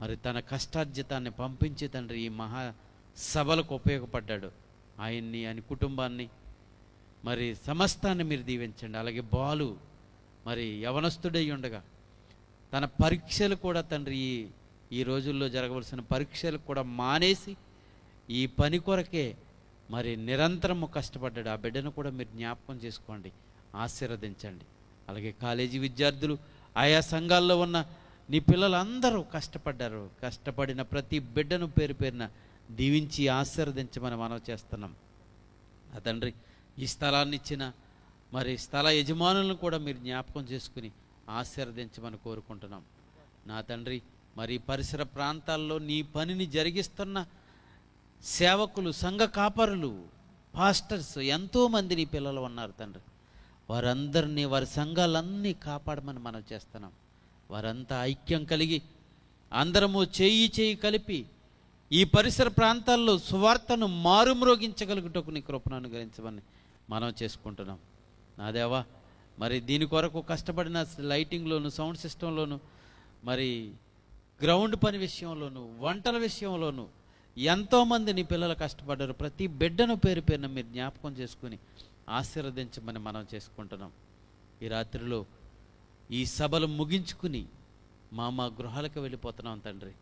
మరి తన కష్టార్జితాన్ని పంపించి తండ్రి ఈ మహాసభలకు ఉపయోగపడ్డాడు. ఆయన్ని, ఆయన కుటుంబాన్ని, మరి సమస్తాన్ని మీరు దీవించండి. అలాగే బాలు మరి యవనస్తుడై ఉండగా తన పరీక్షలు కూడా తండ్రి ఈ రోజుల్లో జరగవలసిన పరీక్షలు కూడా మానేసి ఈ పని కొరకే మరి నిరంతరము కష్టపడ్డాడు. ఆ బిడ్డను కూడా మీరు జ్ఞాపకం చేసుకోండి, ఆశీర్వదించండి. అలాగే కాలేజీ విద్యార్థులు, ఆయా సంఘాల్లో ఉన్న నీ పిల్లలందరూ కష్టపడ్డారు. కష్టపడిన ప్రతి బిడ్డను పేరు పేరున దీవించి ఆశీర్వదించమని మనం చేస్తున్నాం. ఆ తండ్రి ఈ స్థలాన్ని ఇచ్చిన మరి స్థల యజమానులను కూడా మీరు జ్ఞాపకం చేసుకుని ఆశీర్వదించమని కోరుకుంటున్నాం. నా తండ్రి మరి పరిసర ప్రాంతాల్లో నీ పనిని జరిగిస్తున్న సేవకులు, సంఘ కాపరులు, పాస్టర్స్ ఎంతోమంది నీ పిల్లలు ఉన్నారు తండ్రి. వారందరినీ, వారి సంఘాలన్నీ కాపాడమని మనం చేస్తున్నాం. వారంతా ఐక్యం కలిగి అందరము చేయి కలిపి ఈ పరిసర ప్రాంతాల్లో సువార్తను మారుమ్రోగించగలుగుటకు నీ కృపను అనుగ్రహించమని మనం చేసుకుంటున్నాం. నా దేవా మరి దీని కొరకు కష్టపడిన లైటింగ్లోను, సౌండ్ సిస్టంలోను, మరి గ్రౌండ్ పని విషయంలోను, వంటల విషయంలోను ఎంతోమంది నీ పిల్లలు కష్టపడ్డారు. ప్రతి బిడ్డను పేరు పేరున మీరు జ్ఞాపకం చేసుకుని ఆశీర్వదించమని మనం చేసుకుంటున్నాం. ఈ రాత్రిలో ఈ సభలు ముగించుకుని మా గృహాలకు వెళ్ళిపోతున్నాం తండ్రి.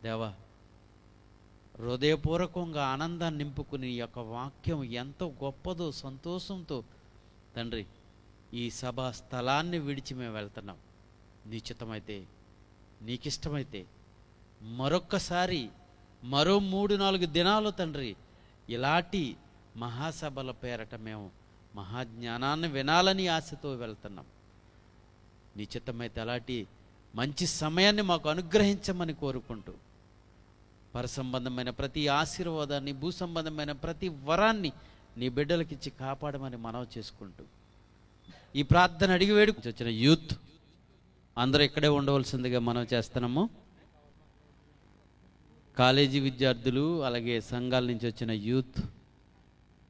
దేవా హృదయపూర్వకంగా ఆనందాన్ని నింపుకుని ఈ యొక్క వాక్యం ఎంతో గొప్పదో సంతోషంతో తండ్రి ఈ సభా స్థలాన్ని విడిచి మేము వెళ్తున్నాం. నీ చిత్తమైతే, నీకిష్టమైతే మరొక్కసారి మరో 3-4 దినాలు తండ్రి ఇలాంటి మహాసభల పేరట మేము మహాజ్ఞానాన్ని వినాలని ఆశతో వెళ్తున్నాం. నీ చిత్తమైతే అలాంటి మంచి సమయాన్ని మాకు అనుగ్రహించమని కోరుకుంటూ పరసంబంధమైన ప్రతి ఆశీర్వాదాన్ని, భూ సంబంధమైన ప్రతి వరాన్ని నీ బిడ్డలకిచ్చి కాపాడమని మనవి చేసుకుంటూ ఈ ప్రార్థన అడిగి వేడుకు వచ్చిన యూత్ అందరూ ఇక్కడే ఉండవలసిందిగా మనం చేస్తున్నాము. కాలేజీ విద్యార్థులు అలాగే సంఘాల నుంచి వచ్చిన యూత్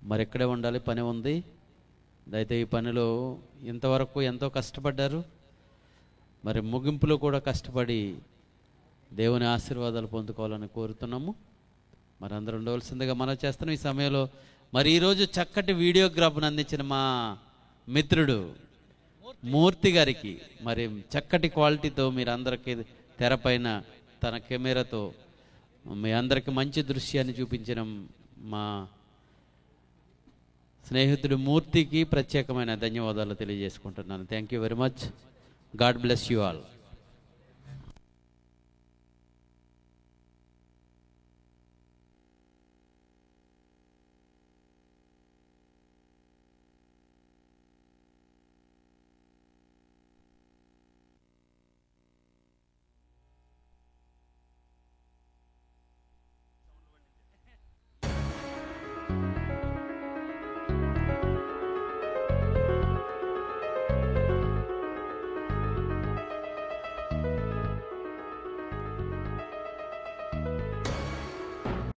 మరి ఇక్కడే ఉండాలి, పని ఉంది. అయితే ఈ పనిలో ఇంతవరకు ఎంతో కష్టపడ్డారు. మరి ముగింపులో కూడా కష్టపడి దేవుని ఆశీర్వాదాలు పొందుకోవాలని కోరుతున్నాము. మరి అందరూ ఉండవలసిందిగా మనం చేస్తున్నాం. ఈ సమయంలో మరి ఈరోజు చక్కటి వీడియోగ్రాఫ్ను అందించిన మా మిత్రుడు మూర్తి గారికి మరి చక్కటి క్వాలిటీతో మీరు అందరికీ తెరపైన తన కెమెరాతో మీ అందరికీ మంచి దృశ్యాన్ని చూపించిన మా స్నేహితుడు మూర్తికి ప్రత్యేకమైన ధన్యవాదాలు తెలియజేసుకుంటున్నాను. Thank you very much. God bless you all.